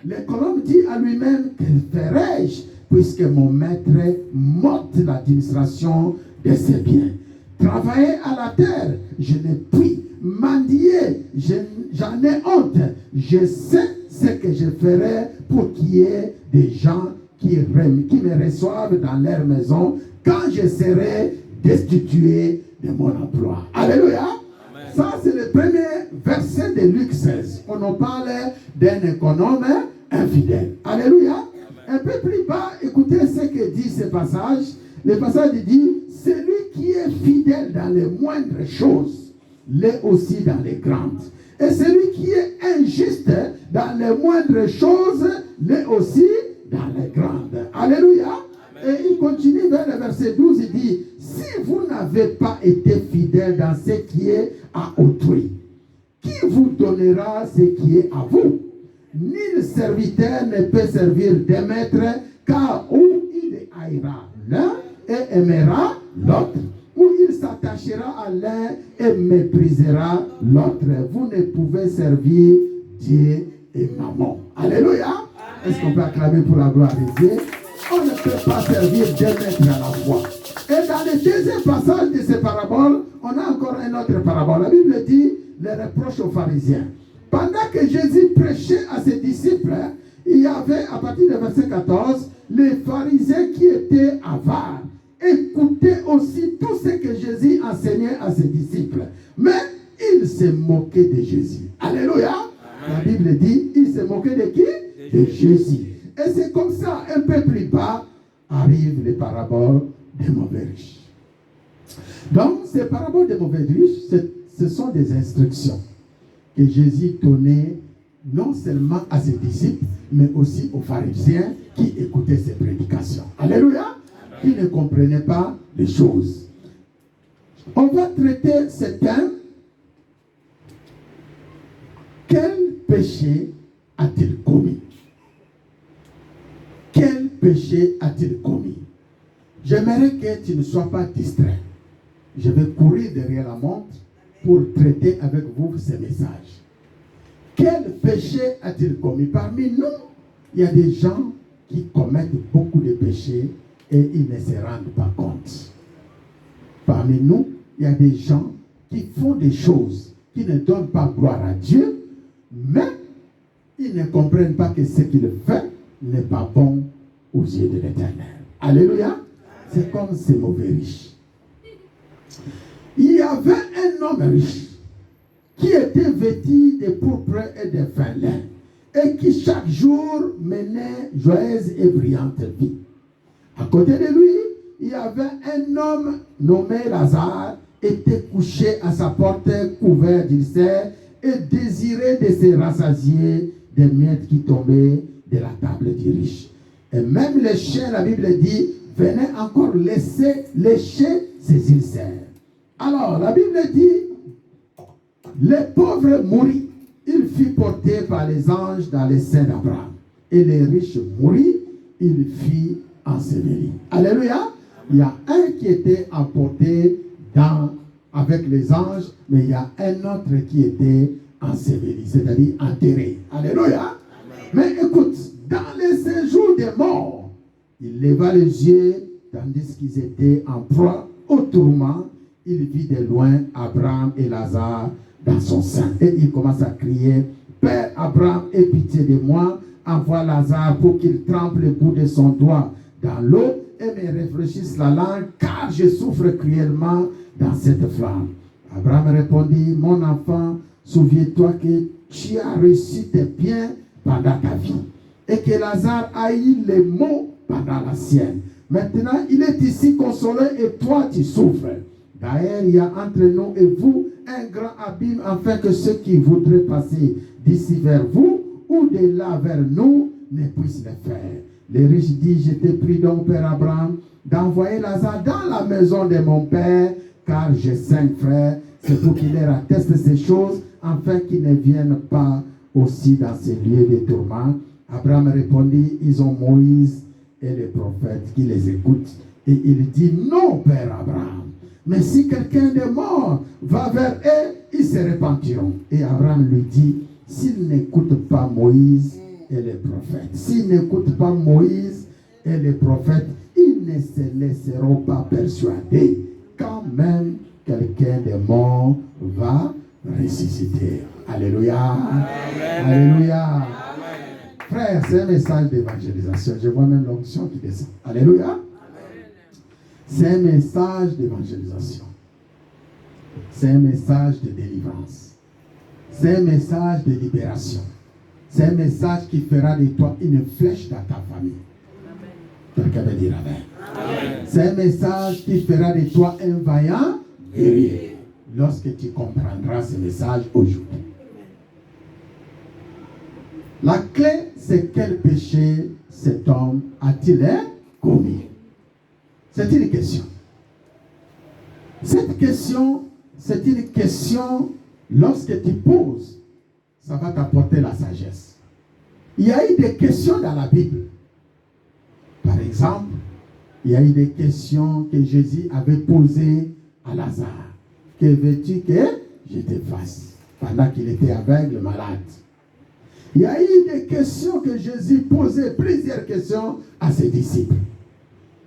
S3: L'économe dit à lui-même, que ferai-je puisque mon maître m'ôte l'administration de ses biens? Travailler à la terre, je ne puis. Mendier, j'en ai honte. Je sais ce que je ferai pour qu'il y ait des gens qui me reçoivent dans leur maison quand je serai destitué de mon emploi. Alléluia. Amen. Ça, c'est le premier verset de Luc 16. On en parle d'un économe infidèle. Alléluia. Amen. Un peu plus bas, écoutez ce que dit ce passage. Le passage dit, celui qui est fidèle dans les moindres choses, l'est aussi dans les grandes. Et celui qui est injuste dans les moindres choses, l'est aussi dans les grandes. Alléluia. Amen. Et il continue vers le verset 12, il dit, si vous n'avez pas été fidèle dans ce qui est à autrui, qui vous donnera ce qui est à vous? Nul serviteur ne peut servir deux maîtres, car ou il haïra l'un et aimera l'autre, ou il s'attachera à l'un et méprisera l'autre. Vous ne pouvez servir Dieu et Mammon. Alléluia. Est-ce qu'on peut acclamer pour la gloire de Dieu? On ne peut pas servir deux maîtres à la fois. Et dans le deuxième passage de ces paraboles, on a encore une autre parabole. La Bible dit les reproches aux pharisiens. Pendant que Jésus prêchait à ses disciples, il y avait, à partir du verset 14, les pharisiens qui étaient avares. Écoutaient aussi tout ce que Jésus enseignait à ses disciples. Mais ils se moquaient de Jésus. Alléluia. Amen. La Bible dit, ils se moquaient de qui? De Jésus. Et c'est comme ça, un peu plus bas, arrivent les paraboles des mauvais riches. Donc, ces paraboles des mauvais riches, ce sont des instructions que Jésus donnait non seulement à ses disciples, mais aussi aux pharisiens qui écoutaient ses prédications. Alléluia. Qui ne comprenaient pas les choses. On va traiter ce thème. Quel péché a-t-il commis? Quel péché a-t-il commis? J'aimerais que tu ne sois pas distrait. Je vais courir derrière la montre pour traiter avec vous ces messages. Quel péché a-t-il commis? Parmi nous, il y a des gens qui commettent beaucoup de péchés et ils ne se rendent pas compte. Parmi nous, il y a des gens qui font des choses qui ne donnent pas gloire à Dieu, mais ils ne comprennent pas que ce qu'ils font n'est pas bon aux yeux de l'Éternel. Alléluia. C'est comme ces mauvais riches. Il y avait un homme riche qui était vêtu de pourpre et de fin lin et qui chaque jour menait joyeuse et brillante vie. À côté de lui, il y avait un homme nommé Lazare, était couché à sa porte, couvert d'ulcères, et désirait de se rassasier des miettes qui tombaient de la table du riche. Et même les chiens, la Bible dit, venaient encore lécher ses ulcères. Alors, la Bible dit, les pauvres moururent. Il fut porté par les anges dans les seins d'Abraham. Et les riches moururent. Il fut enseveli. Alléluia. Il y a un qui était emporté avec les anges, mais il y a un autre qui était enseveli, c'est-à-dire enterré. Alléluia. Amen. Mais écoute, dans les séjours des morts, il leva les yeux tandis qu'ils étaient en proie au tourment, il vit de loin Abraham et Lazare dans son sein. Et il commence à crier, « Père Abraham, aie pitié de moi, envoie Lazare pour qu'il trempe le bout de son doigt dans l'eau et me réfléchisse la langue, car je souffre cruellement dans cette flamme. » Abraham répondit, « Mon enfant, souviens-toi que tu as reçu tes biens pendant ta vie et que Lazare a eu les maux pendant la sienne. Maintenant, il est ici consolé et toi, tu souffres. D'ailleurs, il y a entre nous et vous un grand abîme afin que ceux qui voudraient passer d'ici vers vous ou de là vers nous ne puissent le faire. » Les riches disent, « Je te prie donc, Père Abraham, d'envoyer Lazare dans la maison de mon père, car j'ai 5 frères. C'est pour qu'il leur atteste ces choses, afin qu'ils ne viennent pas aussi dans ces lieux de tourment. » Abraham répondit, « Ils ont Moïse et les prophètes qui les écoutent. » Et il dit, « Non, Père Abraham, mais si quelqu'un de mort va vers eux, ils se repentiront. » Et Abraham lui dit, « S'ils n'écoutent pas Moïse et les prophètes, s'ils n'écoutent pas Moïse et les prophètes, ils ne se laisseront pas persuader quand même quelqu'un de mort va ressusciter. » Alléluia. Amen. Alléluia. Amen. Frère, c'est un message d'évangélisation. Je vois même l'onction qui descend. Alléluia. Amen. C'est un message d'évangélisation. C'est un message de délivrance. C'est un message de libération. C'est un message qui fera de toi une flèche dans ta famille. Quelqu'un veut dire amen. Amen. C'est un message qui fera de toi un vaillant guerrier. Lorsque tu comprendras ce message aujourd'hui. La clé, c'est quel péché cet homme a-t-il commis? C'est une question. Cette question, c'est une question, lorsque tu poses, ça va t'apporter la sagesse. Il y a eu des questions dans la Bible. Par exemple, il y a eu des questions que Jésus avait posées à Lazare. Que veux-tu que je te fasse? Pendant qu'il était aveugle, malade. Il y a eu des questions que Jésus posait, plusieurs questions à ses disciples.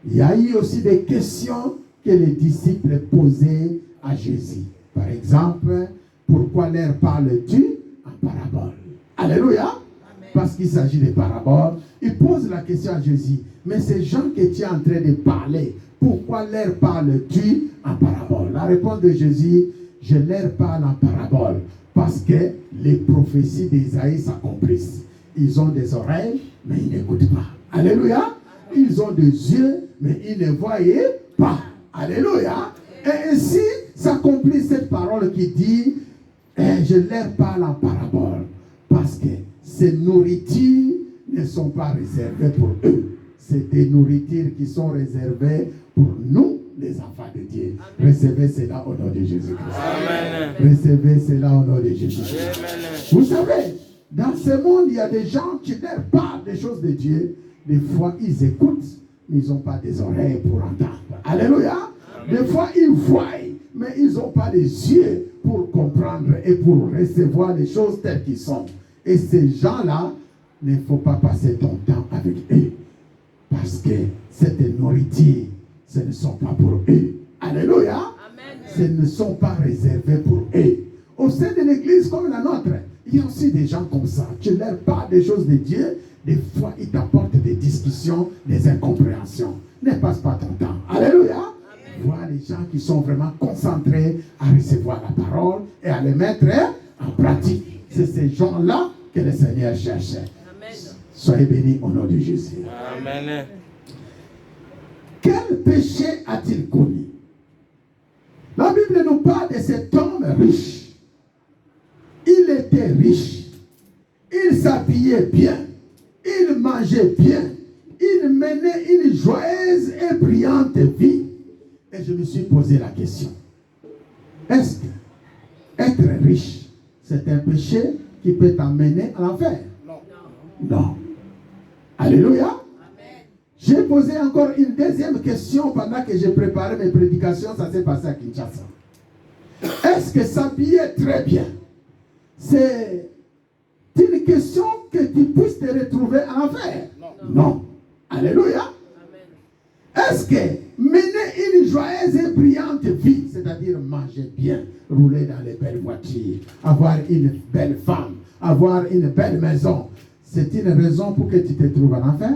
S3: Il y a eu aussi des questions que les disciples posaient à Jésus. Par exemple, pourquoi leur parles-tu en parabole? Alléluia. Amen. Parce qu'il s'agit de paraboles. Il pose la question à Jésus. Mais ces gens que tu es en train de parler, pourquoi leur parles-tu en parabole? La réponse de Jésus, je leur parle en parabole. Parce que les prophéties d'Isaïe s'accomplissent. Ils ont des oreilles, mais ils n'écoutent pas. Alléluia. Ils ont des yeux, mais ils ne voyaient pas. Alléluia. Et ainsi s'accomplit cette parole qui dit, je leur parle en parabole. Parce que ces nourritures ne sont pas réservées pour eux. C'est des nourritures qui sont réservées pour nous, les enfants de Dieu. Amen. Recevez cela au nom de Jésus-Christ. Recevez cela au nom de Jésus-Christ. Vous savez, dans ce monde, il y a des gens qui leur parlent des choses de Dieu. Des fois, ils écoutent, mais ils n'ont pas des oreilles pour entendre. Alléluia. Amen. Des fois, ils voient, mais ils n'ont pas les yeux pour comprendre et pour recevoir les choses telles qu'elles sont. Et ces gens-là, il ne faut pas passer ton temps avec eux. Parce que cette nourriture, ce ne sont pas pour eux. Alléluia. Amen. Ce ne sont pas réservés pour eux. Au sein de l'église comme la nôtre, il y a aussi des gens comme ça. Tu leur parles des choses de Dieu. Des fois, ils t'apportent des discussions, des incompréhensions. Ne passe pas ton temps. Alléluia. Amen. Vois les gens qui sont vraiment concentrés à recevoir la parole et à les mettre en pratique. C'est ces gens-là que le Seigneur cherche. Amen. Soyez bénis au nom de Jésus. Amen. Quel péché a-t-il commis? La Bible nous parle de cet homme riche. Il était riche. Il s'habillait bien. Il mangeait bien. Il menait une joyeuse et brillante vie. Et je me suis posé la question. Est-ce que être riche, c'est un péché qui peut t'amener à l'enfer? Non. Non. Alléluia. J'ai posé encore une deuxième question pendant que j'ai préparé mes prédications. Ça s'est passé à Kinshasa. Est-ce que s'habiller très bien, c'est une question que tu puisses te retrouver en enfer? Non. Non. Alléluia. Amen. Est-ce que mener une joyeuse et brillante vie, c'est-à-dire manger bien, rouler dans les belles voitures, avoir une belle femme, avoir une belle maison, c'est une raison pour que tu te trouves en enfer?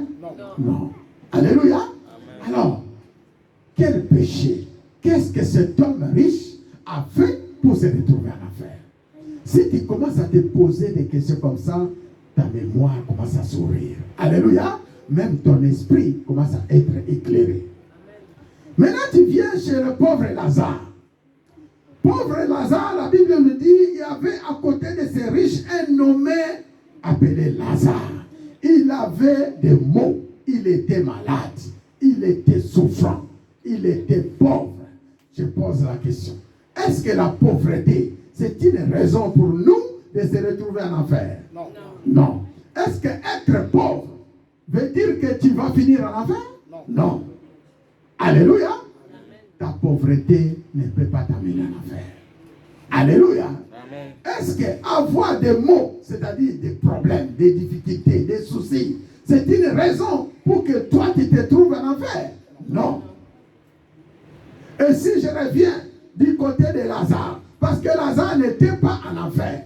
S3: Non. Alléluia. Amen. Alors, quel péché, qu'est-ce que cet homme riche a fait pour se retrouver en enfer? Si tu commences à te poser des questions comme ça, ta mémoire commence à sourire. Alléluia. Même ton esprit commence à être éclairé. Maintenant, tu viens chez le pauvre Lazare. Pauvre Lazare, la Bible nous dit, il y avait à côté de ces riches un nommé appelé Lazare. Il avait des maux, il était malade, il était souffrant, il était pauvre. Je pose la question. Est-ce que la pauvreté, c'est une raison pour nous de se retrouver en enfer? Non. Non. Est-ce que être pauvre veut dire que tu vas finir en enfer? Non. Non. Alléluia. Amen. Ta pauvreté ne peut pas t'amener en enfer. Alléluia. Amen. Est-ce que avoir des maux, c'est-à-dire des problèmes, des difficultés, des soucis, c'est une raison pour que toi tu te trouves en enfer? Non. Et si je reviens du côté de Lazare, parce que Lazare n'était pas en enfer,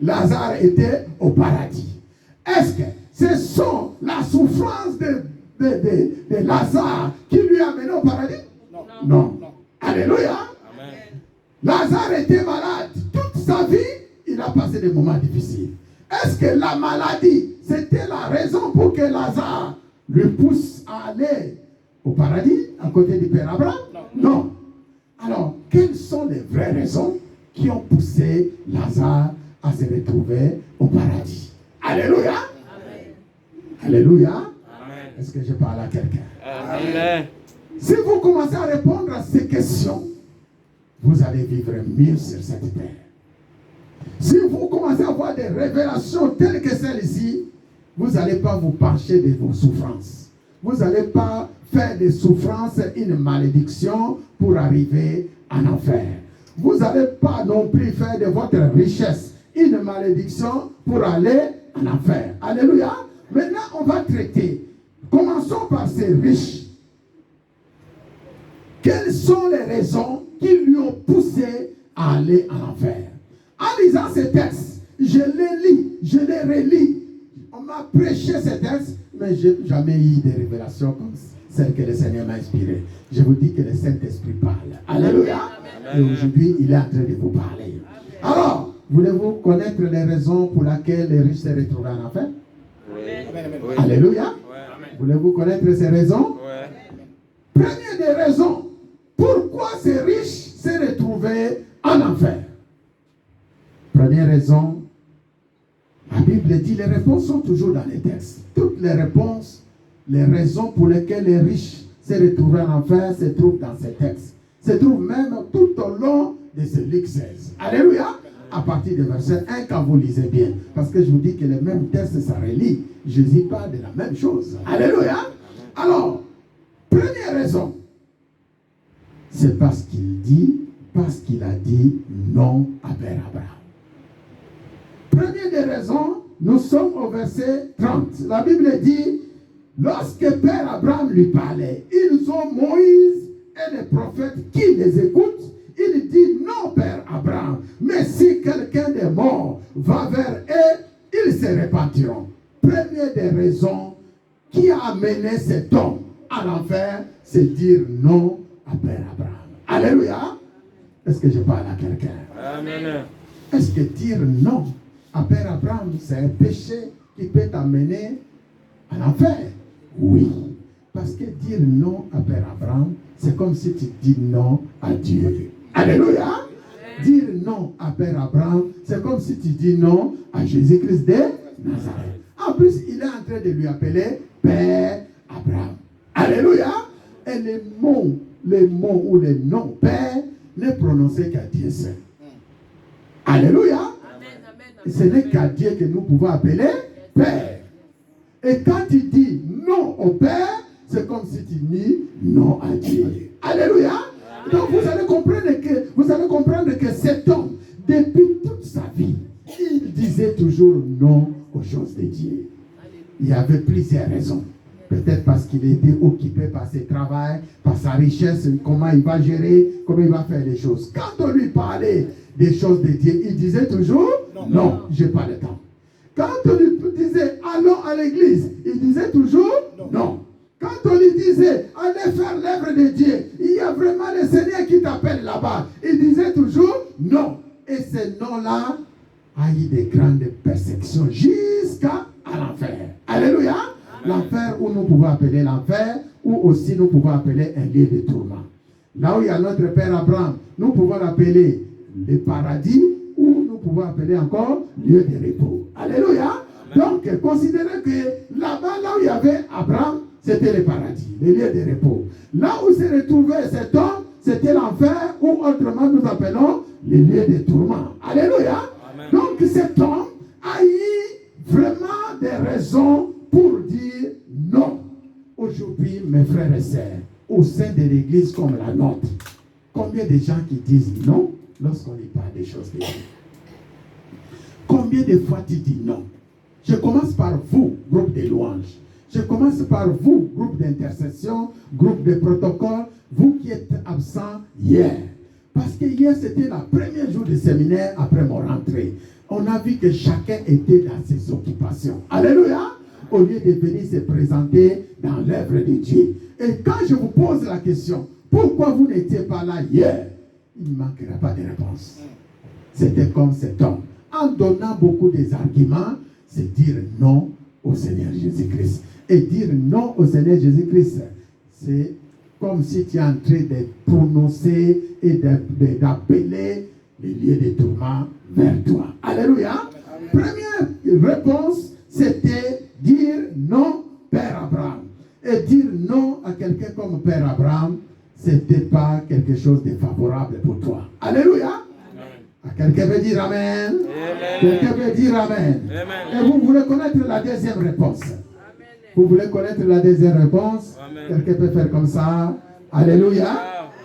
S3: Lazare était au paradis. Est-ce que ce sont la souffrance de Lazare qui lui a mené au paradis? Non. Non. Alléluia. Amen. Lazare était malade. Toute sa vie, il a passé des moments difficiles. Est-ce que la maladie, c'était la raison pour que Lazare lui pousse à aller au paradis, à côté du Père Abraham? Non. Alors, quelles sont les vraies raisons qui ont poussé Lazare à se retrouver au paradis? Alléluia. Amen. Alléluia. Amen. Est-ce que je parle à quelqu'un? Amen. Si vous commencez à répondre à ces questions, vous allez vivre mieux sur cette terre. Si vous commencez à avoir des révélations telles que celles-ci, vous n'allez pas vous pencher de vos souffrances. Vous n'allez pas faire des souffrances une malédiction pour arriver en enfer. Vous n'allez pas non plus faire de votre richesse une malédiction pour aller en enfer. Alléluia. Maintenant, on va traiter. Commençons par ces riches. Quelles sont les raisons qui lui ont poussé à aller en enfer? En lisant ces textes, je les lis, je les relis. On m'a prêché ces textes, mais je n'ai jamais eu de révélations comme celle que le Seigneur m'a inspirée. Je vous dis que le Saint-Esprit parle. Alléluia. Amen. Et aujourd'hui, il est en train de vous parler. Alors, voulez-vous connaître les raisons pour lesquelles les riches se retrouvent en enfer? Oui. Alléluia. Oui. Voulez-vous connaître ces raisons? Oui. Première des raisons, pourquoi ces riches se retrouvaient en enfer? Première raison, la Bible dit, les réponses sont toujours dans les textes. Toutes les réponses, les raisons pour lesquelles les riches se retrouvaient en enfer se trouvent dans ces textes. Se trouvent même tout au long de ce Luc 16. Alléluia. À partir du verset 1, quand vous lisez bien. Parce que je vous dis que les mêmes textes, ça relie. Jésus parle de la même chose. Alléluia. Alors, première raison, c'est parce qu'il a dit non à Père Abraham. Première des raisons, nous sommes au verset 30. La Bible dit, lorsque Père Abraham lui parlait, ils ont Moïse et les prophètes qui les écoutent. Il dit, non Père Abraham, mais si quelqu'un des morts va vers eux, ils se repentiront. Première des raisons qui a amené cet homme à l'enfer, c'est dire non à Père Abraham. Alléluia. Est-ce que je parle à quelqu'un? Amen. Est-ce que dire non à Père Abraham, c'est un péché qui peut t'amener à l'enfer? Oui. Parce que dire non à Père Abraham, c'est comme si tu dis non à Dieu. Alléluia. Dire non à Père Abraham, c'est comme si tu dis non à Jésus-Christ de Nazareth. En plus, il est en train de lui appeler Père Abraham. Alléluia. Et les mots ou les noms Père n'est prononcé qu'à Dieu seul. Alléluia. Et ce n'est qu'à Dieu que nous pouvons appeler Père. Et quand tu dis non au Père, c'est comme si tu dis non à Dieu. Alléluia. Donc vous allez comprendre que cet homme, depuis toute sa vie, il disait toujours non aux choses de Dieu. Il y avait plusieurs raisons. Peut-être parce qu'il était occupé par ses travaux, par sa richesse, comment il va gérer, comment il va faire les choses. Quand on lui parlait des choses de Dieu, il disait toujours, non, j'ai pas le temps. Quand on lui disait, allons à l'église, il disait toujours, non. Quand on lui disait, allez faire l'œuvre de Dieu, il y a vraiment le Seigneur qui t'appelle là-bas, il disait toujours, non. Et ce non-là a eu des grandes persécutions jusqu'à l'enfer. Alléluia. L'enfer où nous pouvons appeler l'enfer, ou aussi nous pouvons appeler un lieu de tourment. Là où il y a notre Père Abraham, nous pouvons l'appeler le paradis, ou nous pouvons appeler encore lieu de repos. Alléluia. Donc, considérez que là-bas, là où il y avait Abraham, c'était le paradis, le lieu de repos. Là où s'est retrouvé cet homme, c'était l'enfer, ou autrement nous appelons le lieu de tourment. Alléluia. Amen. Donc, cet homme a eu vraiment des raisons pour dire non. Aujourd'hui, mes frères et sœurs, au sein de l'église comme la nôtre, combien de gens qui disent non lorsqu'on lui parle des choses de Dieu? Combien de fois tu dis non? Je commence par vous, groupe de louanges. Je commence par vous, groupe d'intercession, groupe de protocole, vous qui êtes absents hier. Parce que hier, c'était le premier jour du séminaire après mon rentrée. On a vu que chacun était dans ses occupations. Alléluia! Au lieu de venir se présenter dans l'œuvre de Dieu. Et quand je vous pose la question, pourquoi vous n'étiez pas là hier? Il ne manquera pas de réponse. C'était comme cet homme. En donnant beaucoup d'arguments, c'est dire non au Seigneur Jésus-Christ. Et dire non au Seigneur Jésus-Christ, c'est comme si tu es en train de prononcer et d'appeler les lieux de tourment vers toi. Alléluia. Première réponse, c'était dire non, Père Abraham. Et dire non à quelqu'un comme Père Abraham, ce n'était pas quelque chose de favorable pour toi. Alléluia. Quelqu'un veut dire Amen. Quelqu'un veut dire Amen. Et vous voulez connaître la deuxième réponse. Vous voulez connaître la deuxième réponse? Quelqu'un peut faire comme ça. Alléluia.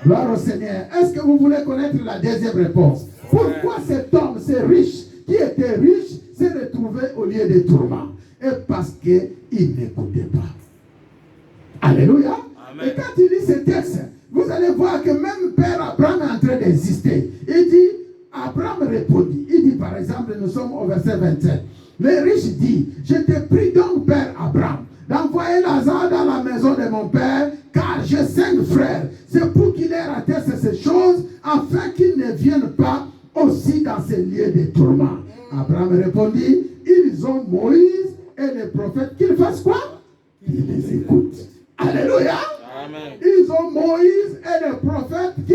S3: Gloire au Seigneur. Est-ce que vous voulez connaître la deuxième réponse? Pourquoi cet homme, ce riche, qui était riche, s'est retrouvé au lieu de tourment? Et parce qu'il n'écoutait pas. Alléluia. Amen. Et quand il lit ce texte, vous allez voir que même Père Abraham est en train d'exister. Il dit, Abraham répondit. Il dit par exemple, nous sommes au verset 27. Le riche dit, je te prie donc Père Abraham, d'envoyer Lazare dans la maison de mon père, car j'ai 5 frères. C'est pour qu'il leur atteste ces choses, afin qu'ils ne viennent pas aussi dans ces lieux de tourment. Abraham répondit, ils ont Moïse et les prophètes, qu'ils fassent quoi? Qu'ils les écoutent. Alléluia. Amen. Ils ont Moïse et les prophètes qui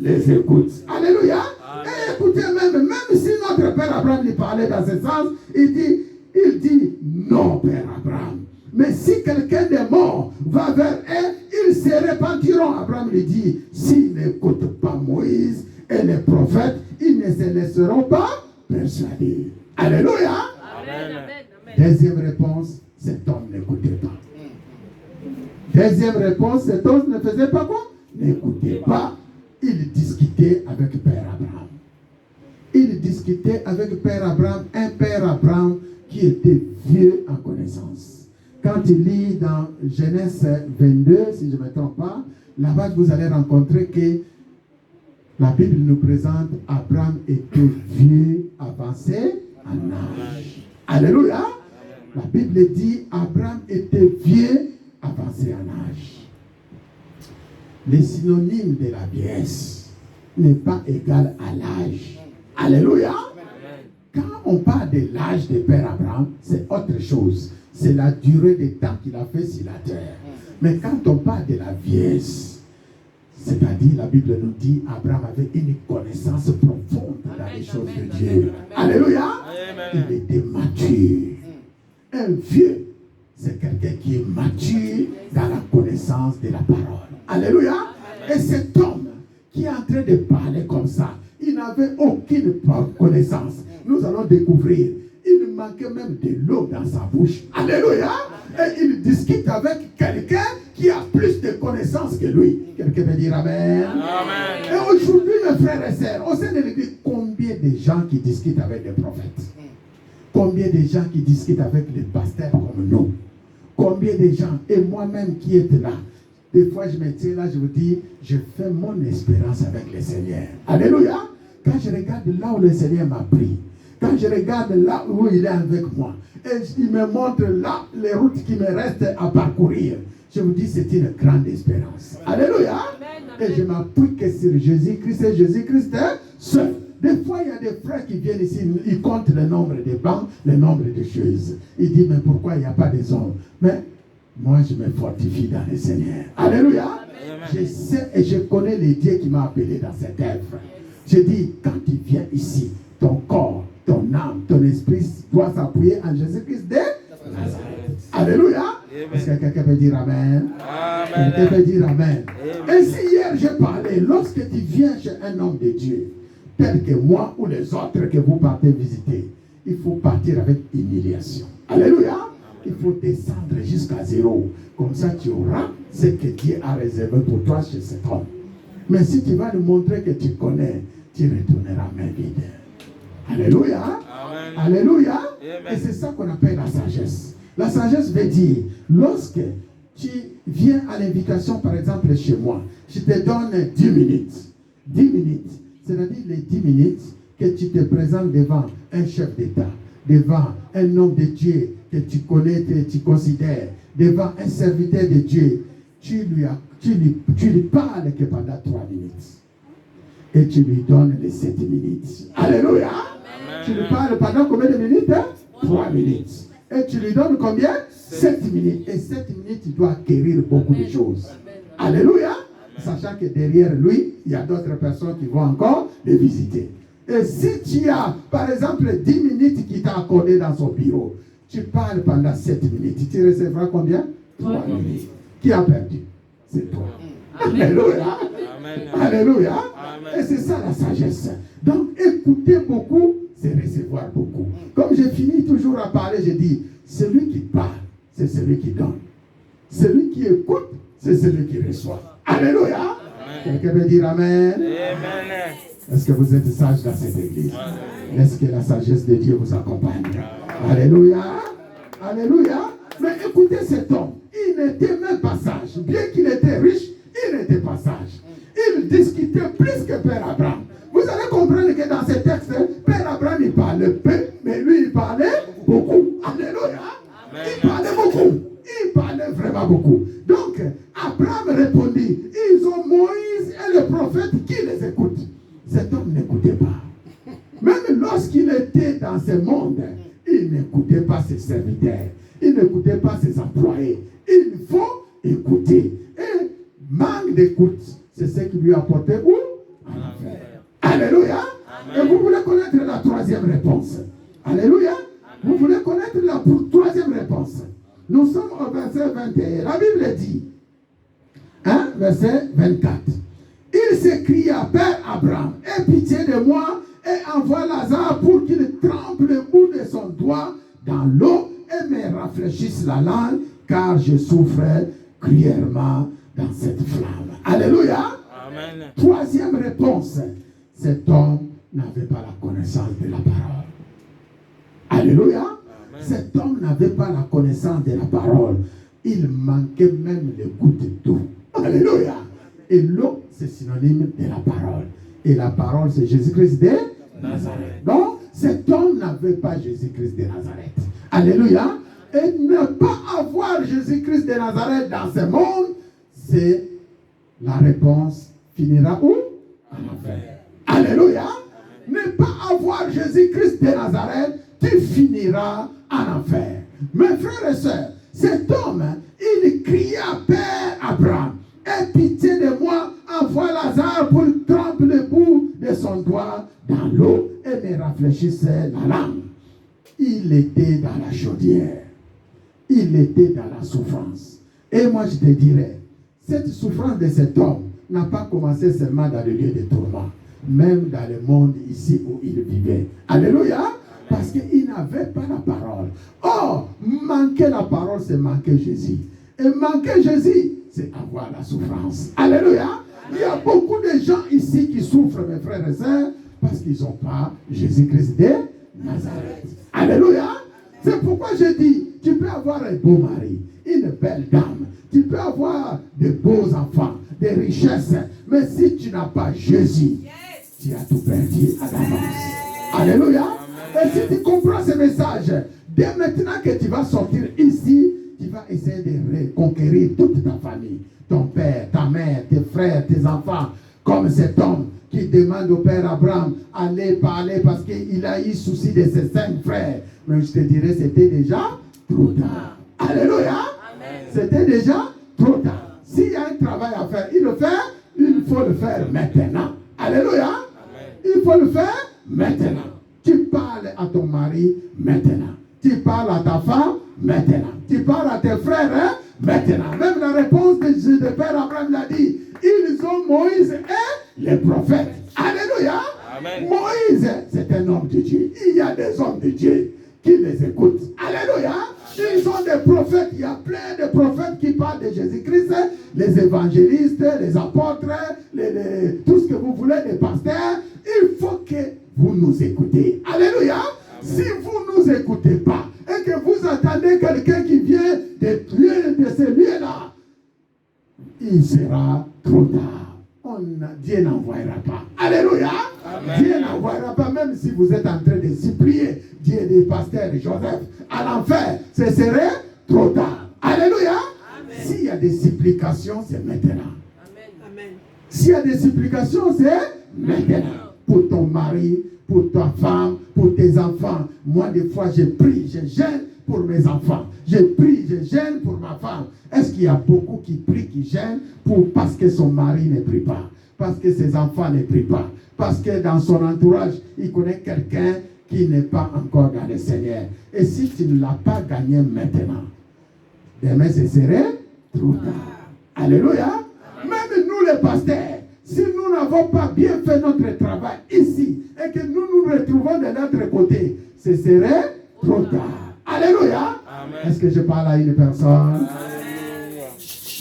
S3: les écoutent. Alléluia. Amen. Et écoutez, même si notre Père Abraham lui parlait dans ce sens, il dit non, Père Abraham. Mais si quelqu'un de mort va vers eux, ils se repentiront. Abraham lui dit, s'ils n'écoutent pas Moïse et les prophètes, ils ne se laisseront pas persuader. Alléluia. Amen. Deuxième réponse, cet homme n'écoutait pas. Deuxième réponse, cet homme ne faisait pas quoi? N'écoutait pas. Il discutait avec Père Abraham. Il discutait avec Père Abraham, un Père Abraham qui était vieux en connaissance. Quand il lit dans Genèse 22, si je ne me trompe pas, là-bas vous allez rencontrer que la Bible nous présente Abraham était vieux, avancé en âge. Alléluia. La Bible dit Abraham était vieux, avancé en âge. Le synonyme de la vieillesse n'est pas égal à l'âge. Alléluia. Quand on parle de l'âge de Père Abraham, c'est autre chose. C'est la durée de temps qu'il a fait sur la terre. Mais quand on parle de la vieillesse, c'est-à-dire la Bible nous dit Abraham avait une connaissance profonde dans les choses de Dieu. Alléluia. Il était mature. Un vieux, c'est quelqu'un qui est mature dans la connaissance de la parole. Alléluia. Et cet homme qui est en train de parler comme ça, il n'avait aucune connaissance. Nous allons découvrir. Il manquait même de l'eau dans sa bouche. Alléluia. Et il discute avec quelqu'un qui a plus de connaissances que lui. Quelqu'un veut dire Amen. Amen. Et aujourd'hui, mes frères et sœurs, au sein de l'église, combien de gens qui discutent avec des prophètes? Combien de gens qui discutent avec les pasteurs comme nous? Combien de gens, et moi-même qui êtes là, des fois je me tiens là, je vous dis, je fais mon espérance avec le Seigneur. Alléluia. Quand je regarde là où le Seigneur m'a pris, quand je regarde là où il est avec moi, et il me montre là les routes qui me restent à parcourir, je vous dis, c'est une grande espérance. Alléluia. Et je m'appuie que sur Jésus-Christ et Jésus-Christ est seul. Des fois, il y a des frères qui viennent ici, ils comptent le nombre de bancs, le nombre de choses. Ils disent, mais pourquoi il n'y a pas des hommes? Mais moi, je me fortifie dans le Seigneur. Alléluia. Je sais et je connais les dieux qui m'ont appelé dans cette œuvre. Je dis, quand tu viens ici, ton corps, ton âme, ton esprit doit s'appuyer en Jésus-Christ de Nazareth. Alléluia. Est-ce que quelqu'un peut dire Amen? Quelqu'un peut dire Amen. Et si hier j'ai parlé, lorsque tu viens chez un homme de Dieu, tel que moi ou les autres que vous partez visiter, il faut partir avec humiliation. Alléluia. Il faut descendre jusqu'à zéro. Comme ça, tu auras ce que Dieu a réservé pour toi chez cet homme. Mais si tu vas lui montrer que tu connais, tu retourneras main vide. Alléluia. Amen. Alléluia. Amen. Et c'est ça qu'on appelle la sagesse. La sagesse veut dire, lorsque tu viens à l'invitation, par exemple, chez moi, je te donne 10 minutes. 10 minutes. C'est-à-dire les 10 minutes que tu te présentes devant un chef d'État, devant un homme de Dieu que tu connais, que tu considères, devant un serviteur de Dieu, tu lui parles que pendant 3 minutes. Et tu lui donnes les 7 minutes. Alléluia. Amen. Tu lui parles pendant combien de minutes? 3 minutes. Et tu lui donnes combien? 7 minutes. Et 7 minutes, tu dois acquérir beaucoup de choses. Amen. Alléluia. Sachant que derrière lui, il y a d'autres personnes qui vont encore le visiter. Et si tu as, par exemple, 10 minutes qui t'a accordé dans son bureau, tu parles pendant 7 minutes, tu recevras combien? 3 minutes. Qui a perdu? C'est toi. Amen. Alléluia. Amen. Alléluia. Amen. Et c'est ça la sagesse. Donc, écouter beaucoup, c'est recevoir beaucoup. Comme j'ai fini toujours à parler, je dis, celui qui parle, c'est celui qui donne. Celui qui écoute, c'est celui qui reçoit. Alléluia. Quelqu'un veut dire Amen. Amen. Est-ce que vous êtes sage dans cette église? Est-ce que la sagesse de Dieu vous accompagne? Alléluia. Alléluia. Mais écoutez cet homme. Il n'était même pas sage. Bien qu'il était riche, il n'était pas sage. Il discutait plus que Père Abraham. Vous allez comprendre que dans ce texte, Père Abraham, il parlait peu, mais lui, il parlait beaucoup. Alléluia. Il parlait beaucoup. Il parlait vraiment beaucoup. Donc, Abraham répondit, ils ont Moïse et le prophète qui les écoutent. Cet homme n'écoutait pas. Même lorsqu'il était dans ce monde, il n'écoutait pas ses serviteurs. Il n'écoutait pas ses employés. Il faut écouter. Et manque d'écoute, c'est ce qui lui apportait où? En enfer. Alléluia. Amen. Et vous voulez connaître la troisième réponse. Alléluia. Amen. Vous voulez connaître la troisième réponse. Nous sommes au verset 21. La Bible dit, verset 24. Il s'écria, Père Abraham, aie pitié de moi et envoie Lazare pour qu'il trempe le bout de son doigt dans l'eau et me rafraîchisse la langue, car je souffre cruellement dans cette flamme. Alléluia. Amen. Troisième réponse, cet homme n'avait pas la connaissance de la parole. Alléluia. Amen. Cet homme n'avait pas la connaissance de la parole. Il manquait même le goût d'eau. Alléluia. Et l'eau, c'est synonyme de la parole. Et la parole, c'est Jésus-Christ de Nazareth. Donc, cet homme n'avait pas Jésus-Christ de Nazareth. Alléluia. Et ne pas avoir Jésus-Christ de Nazareth dans ce monde, c'est la réponse finira où? En enfer. Alléluia. Ne pas avoir Jésus-Christ de Nazareth, tu finiras en enfer. Mes frères et sœurs, cet homme, il cria, Père Abraham, aie pitié de moi, envoie Lazare pour tremper le bout de son doigt dans l'eau et me rafraîchisse la langue. Il était dans la chaudière. Il était dans la souffrance. Et moi je te dirais, cette souffrance de cet homme n'a pas commencé seulement dans le lieu de tourment, même dans le monde ici où il vivait. Alléluia. Parce qu'il n'avait pas la parole. Or, manquer la parole, c'est manquer Jésus. Et manquer Jésus, c'est avoir la souffrance. Alléluia. Il y a beaucoup de gens ici qui souffrent, mes frères et sœurs, parce qu'ils n'ont pas Jésus-Christ de Nazareth. Alléluia. C'est pourquoi je dis, tu peux avoir un beau mari. une belle dame, tu peux avoir de beaux enfants, des richesses, mais si tu n'as pas Jésus, tu as tout perdu à l'avance. Alléluia. Et si tu comprends ce message, dès maintenant que tu vas sortir ici, tu vas essayer de reconquérir toute ta famille, ton père, ta mère, tes frères, tes enfants, comme cet homme qui demande au père Abraham, allez parler parce qu'il a eu souci de ses 5 frères. Mais je te dirais, c'était déjà trop tard. Alléluia. C'était déjà trop tard. S'il y a un travail à faire, il faut le faire maintenant. Alléluia. Il faut le faire maintenant. Tu parles à ton mari maintenant. Tu parles à ta femme maintenant. Tu parles à tes frères maintenant. Même la réponse de Père Abraham l'a dit. Ils ont Moïse et les prophètes. Alléluia. Amen. Moïse, c'est un homme de Dieu. Il y a des hommes de Dieu qui les écoutent. Alléluia. Ils ont des prophètes. Il y a plein de prophètes qui parlent de Jésus-Christ. Les évangélistes, les apôtres, tout ce que vous voulez, les pasteurs. Il faut que vous nous écoutez. Alléluia. Amen. Si vous ne nous écoutez pas et que vous attendez quelqu'un qui vient de ces lieux-là, il sera trop tard. Dieu n'envoyera pas. Alléluia. Amen. Dieu n'envoyera pas, même si vous êtes en train de supplier Dieu des pasteurs de Joseph à l'enfer, ce serait trop tard. Alléluia. S'il y a des supplications, c'est maintenant. Amen. S'il y a des supplications, c'est maintenant. Pour ton mari, pour ta femme, pour tes enfants. Moi, des fois, je prie, je gêne pour mes enfants. Je prie, je gêne pour ma femme. Est-ce qu'il y a beaucoup qui prient, qui gênent parce que son mari ne prie pas, parce que ses enfants ne prient pas, parce que dans son entourage, il connaît quelqu'un qui n'est pas encore dans le Seigneur. Et si tu ne l'as pas gagné maintenant, demain ce serait trop tard. Alléluia. Même nous les pasteurs, si nous n'avons pas bien fait notre travail ici et que nous nous retrouvons de l'autre côté, ce serait trop tard. Alléluia. Amen. Est-ce que je parle à une personne? Alléluia.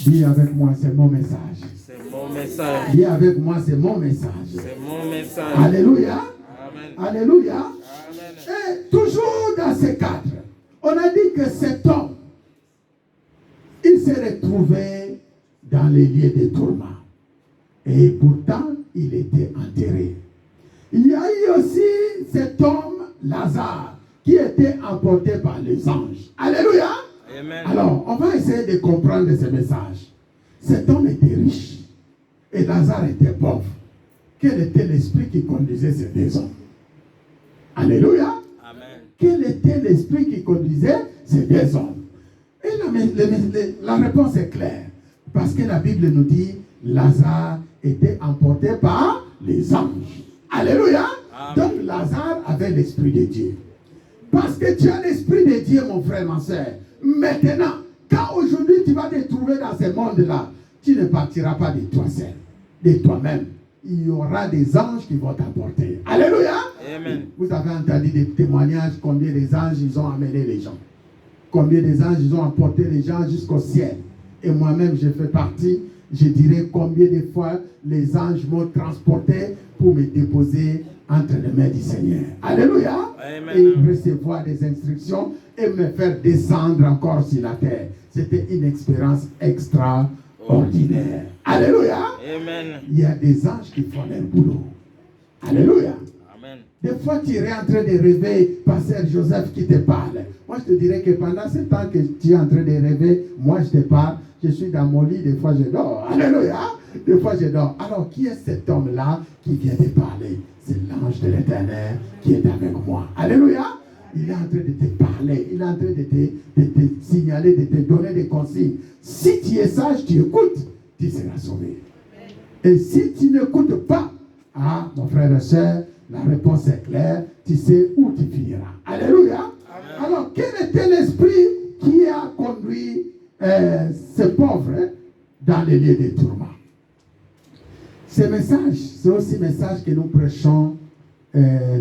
S3: Dis avec moi, c'est mon message. C'est mon message. Dis avec moi, c'est mon message. C'est mon message. Alléluia. Amen. Alléluia. Amen. Et toujours dans ce cadre, on a dit que cet homme, il s'est retrouvé dans les lieux de tourment. Et pourtant, il était enterré. Il y a eu aussi cet homme, Lazare, qui était emporté par les anges. Alléluia. Amen. Alors, on va essayer de comprendre ce message. Cet homme était riche et Lazare était pauvre. Quel était l'esprit qui conduisait ces deux hommes? Alléluia. Amen. Quel était l'esprit qui conduisait ces deux hommes? Et la réponse est claire. Parce que la Bible nous dit Lazare était emporté par les anges. Alléluia. Amen. Donc Lazare avait l'esprit de Dieu. Parce que tu as l'esprit de Dieu, mon frère, ma soeur. Maintenant, quand aujourd'hui tu vas te trouver dans ce monde-là, tu ne partiras pas de toi seul, de toi-même. Il y aura des anges qui vont t'apporter. Alléluia. Amen. Vous avez entendu des témoignages, combien des anges ils ont amené les gens. Combien des anges ils ont apporté les gens jusqu'au ciel. Et moi-même, je fais partie. Je dirais combien de fois les anges m'ont transporté pour me déposer entre les mains du Seigneur. Alléluia. Amen. Et recevoir des instructions et me faire descendre encore sur la terre. C'était une expérience extraordinaire. Alléluia. Amen. Il y a des anges qui font leur boulot. Alléluia. Amen. Des fois, tu es en train de rêver, pasteur Joseph qui te parle. Moi, je te dirais que pendant ce temps que tu es en train de rêver, moi, je te parle. Je suis dans mon lit, des fois je dors. Alléluia. Des fois je dors. Alors, qui est cet homme-là qui vient de parler? C'est l'ange de l'Éternel qui est avec moi. Alléluia. Il est en train de te parler. Il est en train de te signaler, de te donner des consignes. Si tu es sage, tu écoutes, tu seras sauvé. Et si tu n'écoutes pas, mon frère et soeur, la réponse est claire. Tu sais où tu finiras. Alléluia. Amen. Alors, quel était l'esprit qui a conduit ces pauvres dans les lieux de tourment? Ce message, c'est aussi le message que nous prêchons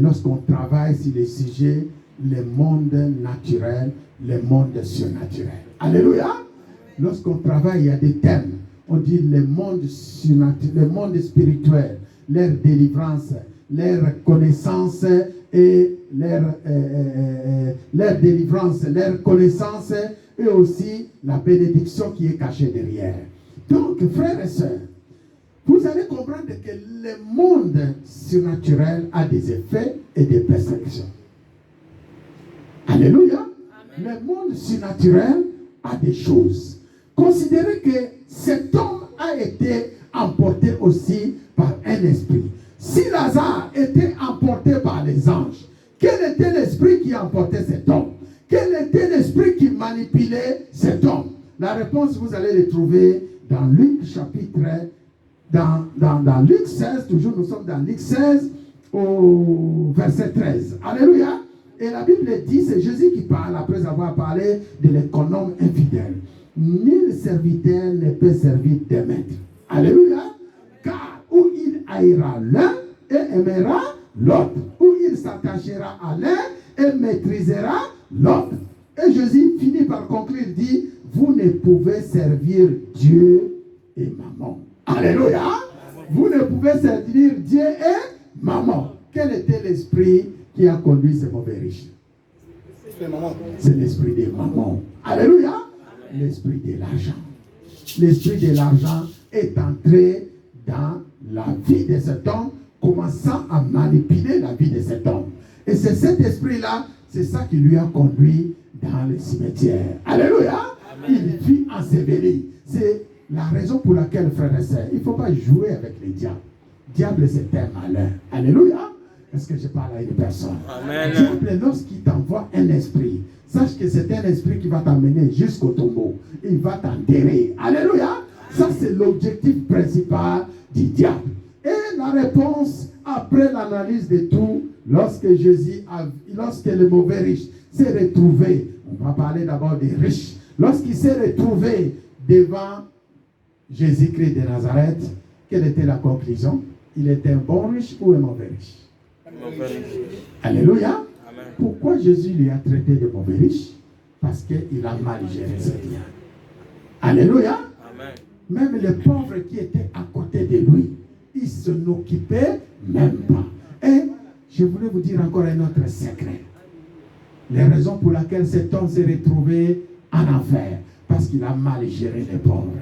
S3: lorsqu'on travaille sur les sujets, le monde naturel, le monde surnaturel. Alléluia. Lorsqu'on travaille, il y a des thèmes. On dit le monde surnaturel, le monde spirituel, leur délivrance, leur connaissance et leur délivrance, leur connaissance et aussi la bénédiction qui est cachée derrière. Donc, frères et sœurs, vous allez comprendre que le monde surnaturel a des effets et des perceptions. Alléluia. Le monde surnaturel a des choses. Considérez que cet homme a été emporté aussi par un esprit. Si Lazare était emporté par les anges, quel était l'esprit qui emportait cet homme? Quel était l'esprit qui manipulait cet homme? La réponse, vous allez le trouver dans Luc chapitre, dans Luc 16, toujours nous sommes dans Luc 16 au verset 13. Alléluia. Et la Bible dit, c'est Jésus qui parle après avoir parlé de l'économe infidèle. Nul serviteur ne peut servir deux maîtres. Alléluia. Car où il haïra l'un et aimera l'autre. Où il s'attachera à l'un et maîtrisera l'autre. Et Jésus finit par conclure, dit, vous ne pouvez servir Dieu et maman. Alléluia. Vous ne pouvez servir Dieu et maman. Quel était l'esprit qui a conduit ce mauvais riche? C'est l'esprit des mamans. Alléluia. L'esprit de l'argent. L'esprit de l'argent est entré dans la vie de cet homme, commençant à manipuler la vie de cet homme. Et c'est cet esprit-là, c'est ça qui lui a conduit dans le cimetière. Alléluia. Il fut enseveli. C'est la raison pour laquelle, frères et sœurs, il ne faut pas jouer avec les diables. Diable, c'est un malin. Alléluia. Est-ce que je parle à une personne?
S4: Amen.
S3: Diable, lorsqu'il t'envoie un esprit, sache que c'est un esprit qui va t'amener jusqu'au tombeau. Il va t'enterrer. Alléluia. Ça, c'est l'objectif principal du diable. Et la réponse, après l'analyse de tout, lorsque le mauvais riche s'est retrouvé, on va parler d'abord des riches, lorsqu'il s'est retrouvé devant Jésus-Christ de Nazareth, quelle était la conclusion? Il était un bon riche ou un mauvais riche? Alléluia.
S4: Amen.
S3: Pourquoi Jésus lui a traité de mauvais riche? Parce qu'il a mal géré ses biens. Alléluia.
S4: Amen.
S3: Même les pauvres qui étaient à côté de lui, ils ne s'en occupaient même pas. Et je voulais vous dire encore un autre secret. Les raisons pour lesquelles cet homme s'est retrouvé en enfer. Parce qu'il a mal géré les pauvres.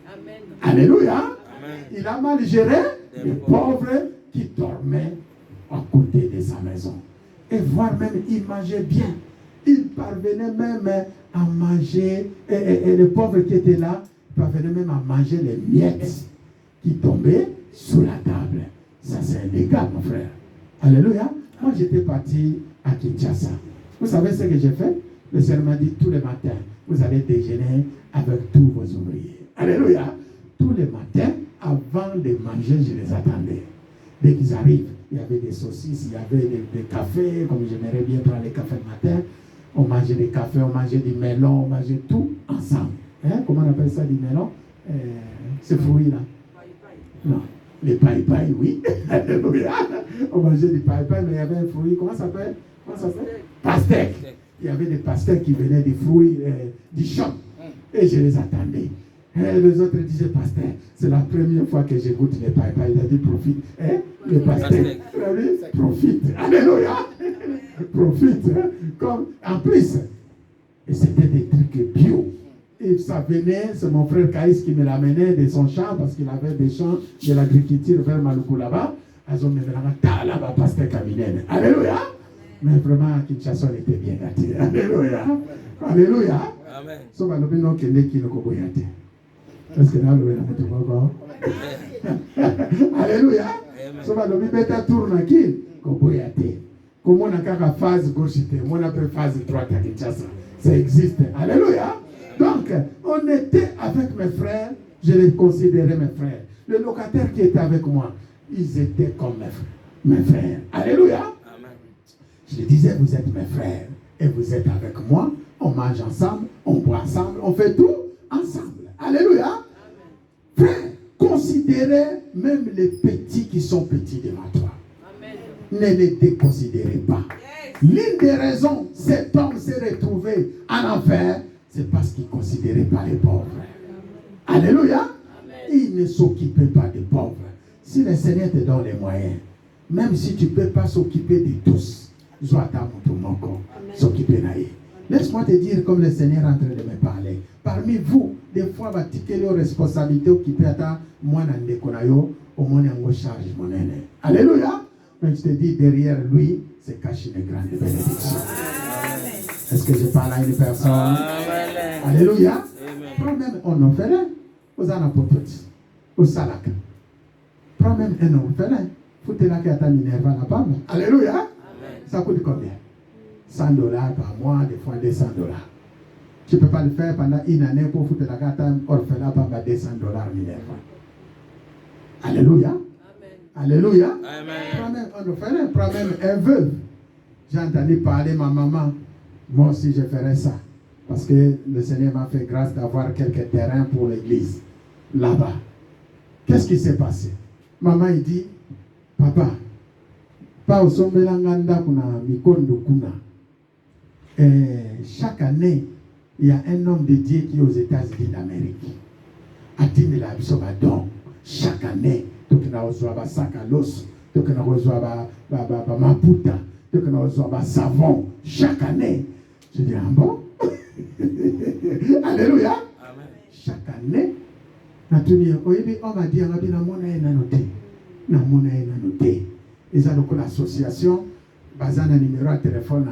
S2: Amen.
S3: Alléluia.
S4: Amen.
S3: Il a mal géré les pauvres qui dormaient à côté de sa maison. Et voire même, il mangeait bien. Il parvenait même à manger, et les pauvres qui étaient là, parvenaient même à manger les miettes qui tombaient sous la table. Ça, c'est illégal, mon frère. Alléluia. Moi, j'étais parti à Kinshasa. Vous savez ce que j'ai fait? Le Seigneur m'a dit, tous les matins, vous allez déjeuner avec tous vos ouvriers. Alléluia. Tous les matins, avant de manger, je les attendais. Dès qu'ils arrivent, il y avait des saucisses, il y avait des cafés, comme j'aimerais bien prendre les cafés le matin. On mangeait des cafés, on mangeait du melon, on mangeait tout ensemble. Hein? Comment on appelle ça, du melon? Ce fruit-là. Non, les paille-paille, oui. Alléluia. On mangeait du paille-paille, mais il y avait un fruit, comment ça s'appelle? Pastèque. Il y avait des pastèques qui venaient des fruits du champ. Et je les attendais. Et les autres disaient, pasteur, c'est la première fois que j'écoute les paille-paille. Il a dit, profite. Les pastèques. Il a dit, profite. Alléluia. Profite. Hein? Comme, en plus, et c'était des trucs bio. Et ça venait, c'est mon frère Kaïs qui me l'amenait de son champ, parce qu'il avait des champs de l'agriculture vers Maluku là-bas. Ils ont mis là-bas, pasteur Kaminène. Alléluia. Mais vraiment, Kinshasa était bien gâté. Alléluia. Alléluia.
S4: Amen.
S3: Sauf à l'opinion qu'il n'est qui ne peut pas. Parce que là, le encore. Alléluia. Sauf à l'opinion que tourne qui comment on a qu'à phase gauche, on a phase droite à Kinshasa. Ça existe. Alléluia. Donc, on était avec mes frères, je les considérais mes frères. Les locataires qui étaient avec moi, ils étaient comme mes frères. Alléluia.
S4: Amen.
S3: Je disais, vous êtes mes frères et vous êtes avec moi. On mange ensemble, on boit ensemble, on fait tout ensemble. Alléluia. Frère, considérez même les petits qui sont petits devant toi.
S2: Amen.
S3: Ne les déconsidérez pas. L'une des raisons, cet homme s'est retrouvé en enfer, c'est parce qu'il ne considérait pas les pauvres. Alléluia. Il ne s'occupait pas des pauvres. Si le Seigneur te donne les moyens, même si tu ne peux pas s'occuper de tous, s'occuper. Laisse-moi te dire, comme le Seigneur est en train de me parler. Parmi vous, des fois, va tirer les responsabilités qui peut être moi dans le konayo, au moins en charge mon aîné. Alléluia. Mais je te dis, derrière lui, c'est caché une grande bénédiction. Est-ce que je parle à une personne? Amen. Alléluia. Prends même un orphelin, aux anapototes, au salaka. Prends même un orphelin, foutez-la qui a ta minerva la pomme. Alléluia. Amen. Ça coûte combien? $100 par mois, des fois $200. Tu ne peux pas le faire pendant une année pour foutre la carte orphelin par $200 Minerva. Alléluia. Amen. Alléluia. Amen. Prends même un orphelin, prends même un veuve. J'ai entendu parler ma maman. Moi aussi je ferais ça. Parce que le Seigneur m'a fait grâce d'avoir quelques terrains pour l'église. Là-bas. Qu'est-ce qui s'est passé? Maman il dit, papa, pas au sommet l'anganda kuna mikondo kuna. Chaque année, il y a un homme de Dieu qui est aux États-Unis d'Amérique. Atine la bisoba donc. Chaque année, tu as reçu un sac à l'os, tu as reçu un maputa, tu as reçu un savon. Chaque année. Je dis, ah bon? Alléluia. Amen. Chaque année, on m'a dit, on m'a dit, on m'a dit, ils ont l'association, basée sur le numéro de téléphone.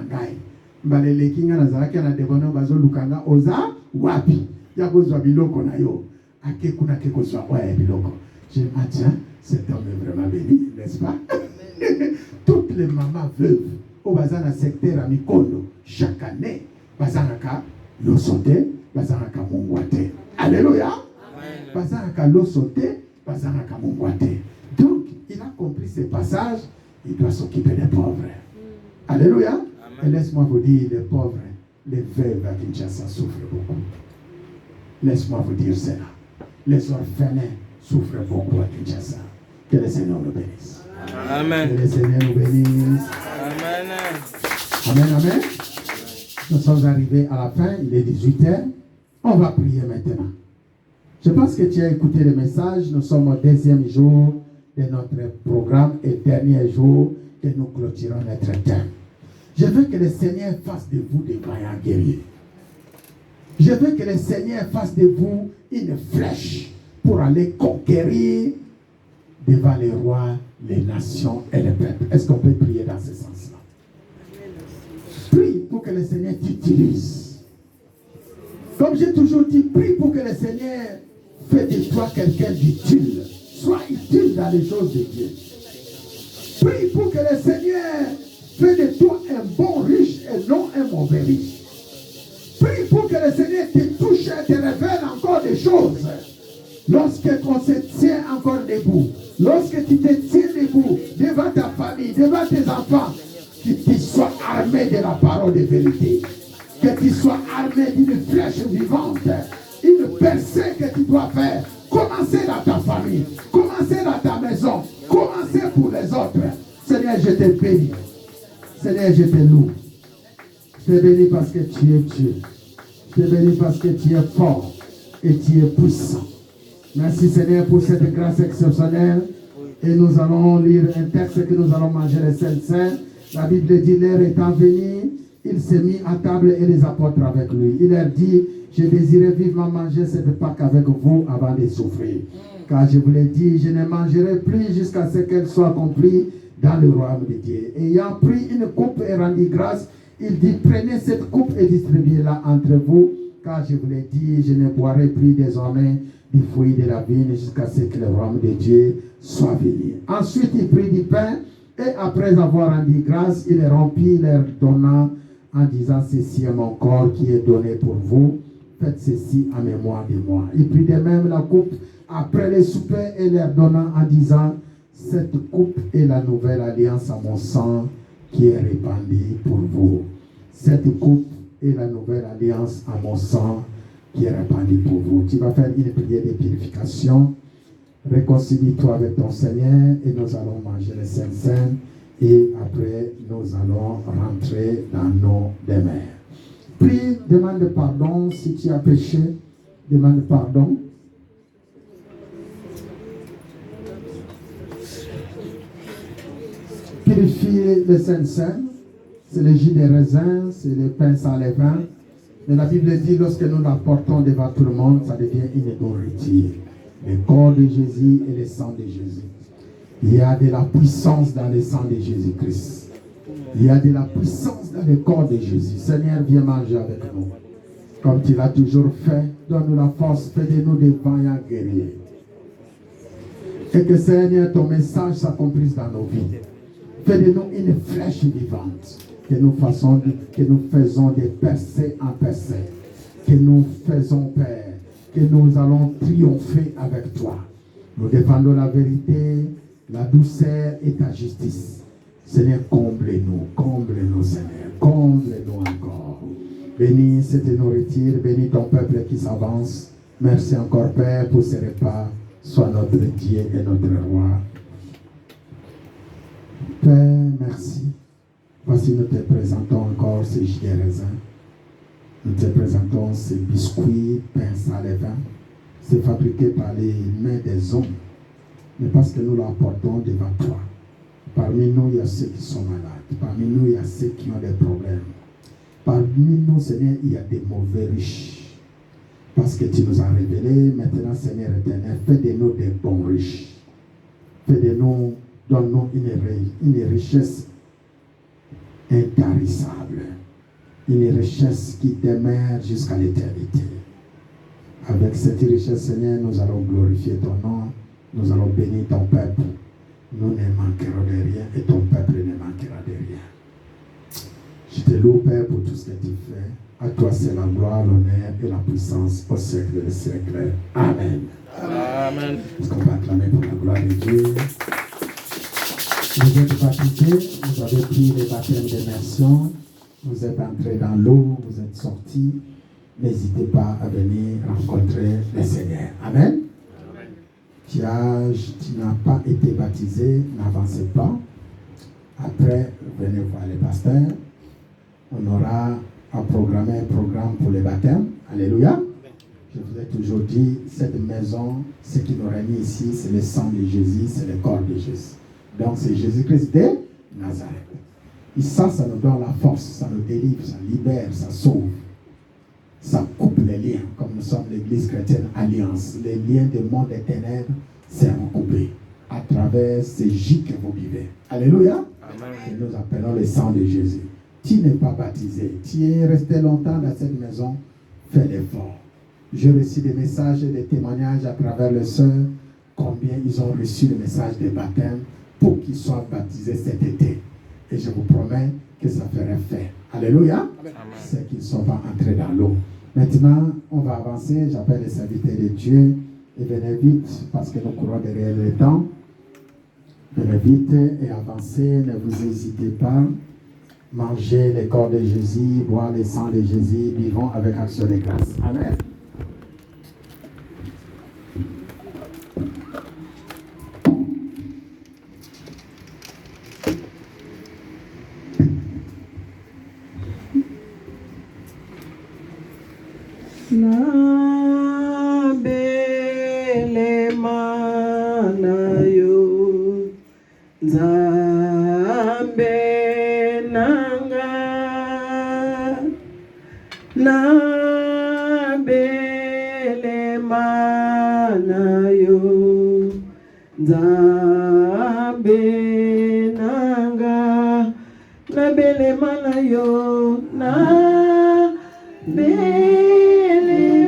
S3: Balele kinga nazalaki na debono bazo lukanga oza wapi ya kozwa biloko na yo ake kuna ke kozwa oya biloko. Je me dis, cet homme est vraiment béni, n'est-ce pas? Toutes les mamans veuves au bazana secteur à Mikondo chaque année bazanaka lo sauté bazanaka mungwate. Alléluia. Amen. Bazanaka lo sauté bazanaka mungwate. Donc il a compris ce passage, il doit s'occuper des pauvres. Alléluia. Amen. Et laisse-moi vous dire, les pauvres, les veuves à Kinshasa souffrent beaucoup. Laisse-moi vous dire cela. Les orphelins souffrent beaucoup à Kinshasa. Que le Seigneur nous bénisse. Amen. Que le Seigneur nous bénisse. Amen. Amen, amen. Nous sommes arrivés à la fin, il est 18h. On va prier maintenant. Je pense que tu as écouté le message. Nous sommes au 2e jour de notre programme et dernier jour que nous clôturons notre thème. Je veux que le Seigneur fasse de vous des vaillants guerriers. Je veux que le Seigneur fasse de vous une flèche pour aller conquérir devant les rois, les nations et les peuples. Est-ce qu'on peut prier dans ce sens-là? Prie pour que le Seigneur t'utilise. Comme j'ai toujours dit, prie pour que le Seigneur fasse de toi quelqu'un d'utile. Sois utile dans les choses de Dieu. Prie pour que le Seigneur fais de toi un bon riche et non un mauvais riche. Prie pour que le Seigneur te touche et te révèle encore des choses. Lorsque on se tient encore debout, lorsque tu te tiens debout devant ta famille, devant tes enfants, que tu sois armé de la parole de vérité, que tu sois armé d'une flèche vivante, une percée que tu dois faire. Commencez dans ta famille, commencez dans ta maison, commencez pour les autres. Seigneur, je te bénis. Seigneur, je te loue. Je te bénis parce que tu es Dieu. Je te bénis parce que tu es fort et tu es puissant. Merci Seigneur pour cette grâce exceptionnelle. Et nous allons lire un texte que nous allons manger le Saint-Saint. La Bible dit, l'heure étant venue, il s'est mis à table et les apôtres avec lui. Il leur dit, je désirais vivement manger cette Pâque avec vous avant de souffrir. Car je vous l'ai dit, je ne mangerai plus jusqu'à ce qu'elle soit accomplie dans le royaume de Dieu. Ayant pris une coupe et rendu grâce, il dit, prenez cette coupe et distribuez-la entre vous, car je vous l'ai dit, je ne boirai plus désormais du fruit de la vigne jusqu'à ce que le royaume de Dieu soit venu. Ensuite, il prit du pain et après avoir rendu grâce, il rompit, leur donnant en disant, ceci est mon corps qui est donné pour vous, faites ceci en mémoire de moi. Il prit de même la coupe après le souper et leur donnant en disant, cette coupe est la nouvelle alliance à mon sang qui est répandue pour vous. Cette coupe est la nouvelle alliance à mon sang qui est répandue pour vous. Tu vas faire une prière de purification. Réconcilie-toi avec ton Seigneur et nous allons manger le Saint-Saint et après nous allons rentrer dans nos demeures. Prie, demande pardon si tu as péché. Demande pardon. Purifier le Saint-Saint c'est le jus des raisins, c'est le pain sans levain. Mais la Bible dit, lorsque nous l'apportons devant tout le monde, ça devient une nourriture. Le corps de Jésus et le sang de Jésus. Il y a de la puissance dans le sang de Jésus-Christ. Il y a de la puissance dans le corps de Jésus. Seigneur, viens manger avec nous. Comme tu l'as toujours fait, donne-nous la force, fais de nous des vaillants guerriers. Et que Seigneur, ton message s'accomplisse dans nos vies. Fais de nous une flèche vivante. Que nous faisons des percées en percées. Que nous faisons, Père, que nous allons triompher avec toi. Nous défendons la vérité, la douceur et ta justice. Seigneur, comble-nous, Seigneur, comble-nous encore. Bénis cette nourriture, bénis ton peuple qui s'avance. Merci encore, Père, pour ce repas. Sois notre Dieu et notre roi. Père, merci. Voici, nous te présentons encore ces jus de raisin. Nous te présentons ces biscuits, pain sans levain. C'est fabriqué par les mains des hommes. Mais parce que nous l'apportons devant toi. Parmi nous, il y a ceux qui sont malades. Parmi nous, il y a ceux qui ont des problèmes. Parmi nous, Seigneur, il y a des mauvais riches. Parce que tu nous as révélé, maintenant, Seigneur éternel, fais de nous des bons riches. Fais de nous, donne-nous une richesse intarissable. Une richesse qui demeure jusqu'à l'éternité. Avec cette richesse, Seigneur, nous allons glorifier ton nom. Nous allons bénir ton peuple. Nous ne manquerons de rien et ton peuple ne manquera de rien. Je te loue, Père, pour tout ce que tu fais. À toi, c'est la gloire, l'honneur et la puissance au siècle des siècles. Amen.
S4: Amen.
S3: Est-ce qu'on va acclamer pour la gloire de Dieu? Vous êtes baptisés, vous avez pris les baptêmes d'immersion, vous êtes entrés dans l'eau, vous êtes sortis. N'hésitez pas à venir rencontrer le Seigneur. Amen. Tu n'as pas été baptisé, n'avancez pas. Après, venez voir les pasteurs. On aura à programmer un programme pour les baptêmes. Alléluia. Je vous ai toujours dit, cette maison, ce qui nous réunit ici, c'est le sang de Jésus, c'est le corps de Jésus. Donc c'est Jésus-Christ de Nazareth. Et ça nous donne la force, ça nous délivre, ça libère, ça sauve. Ça coupe les liens, comme nous sommes l'église chrétienne Alliance. Les liens du monde des ténèbres, c'est recoupé à travers ces jus que vous vivez. Alléluia. Amen. Et nous appelons le sang de Jésus. Tu n'es pas baptisé, tu es resté longtemps dans cette maison, fais l'effort. J'ai reçu des messages et des témoignages à travers les sœurs, combien ils ont reçu le message de baptême pour qu'ils soient baptisés cet été. Et je vous promets que ça ferait faire. Alléluia. Amen. C'est qu'ils ne sont pas entrés dans l'eau. Maintenant, on va avancer. J'appelle les serviteurs de Dieu. Et venez vite, parce que nous courons derrière le temps. Venez vite et avancez. Ne vous hésitez pas. Mangez le corps de Jésus, boire le sang de Jésus. Vivons avec action de grâce. Amen.
S2: Na bele mana yo Nzambe nanga na bele mana yo Nzambe nanga na bele mana yo na bele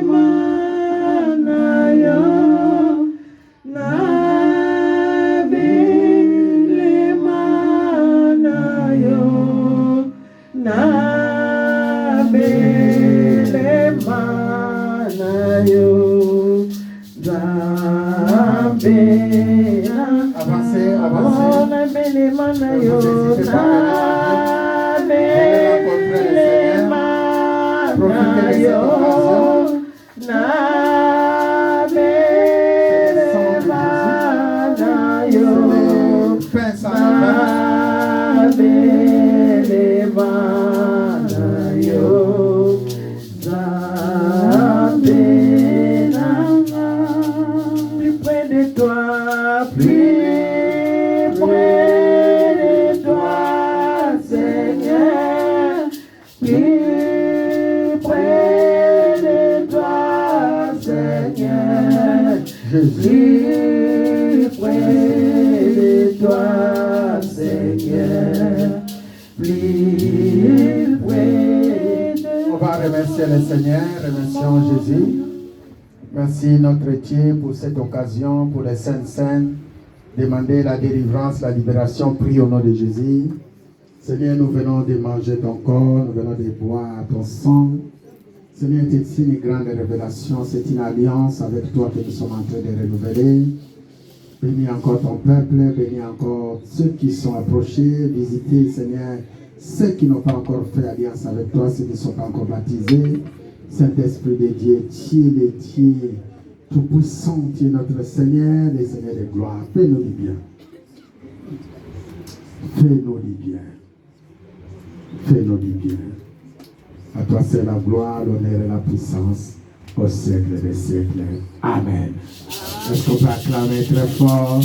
S2: mana yo na bele mana yo na bele mana yo Nzambe
S3: Avancez,
S2: na bele mana yo na bele mana yo na bele mana yo na bele mana yo Nzambe nanga plus près de toi, plus près de toi, Seigneur. Seigneur, plus près de
S3: On va remercier le Seigneur, remercions Jésus. Merci notre Dieu pour cette occasion, pour les saintes scènes. Demander la délivrance, la libération, prie au nom de Jésus. Seigneur, nous venons de manger ton corps, nous venons de boire ton sang. Seigneur, c'est une grande révélation, c'est une alliance avec toi que nous sommes en train de renouveler. Bénis encore ton peuple, bénis encore ceux qui sont approchés, visiter, Seigneur, ceux qui n'ont pas encore fait alliance avec toi, ceux qui ne sont pas encore baptisés. Saint-Esprit de Dieu, tu es le Dieu tout-puissant, tu es notre Seigneur, le Seigneur de gloire. Fais-nous du bien. Fais-nous du bien. Fais-nous du bien. À toi c'est la gloire, l'honneur et la puissance au siècle des siècles. Amen. Est-ce qu'on peut acclamer très fort?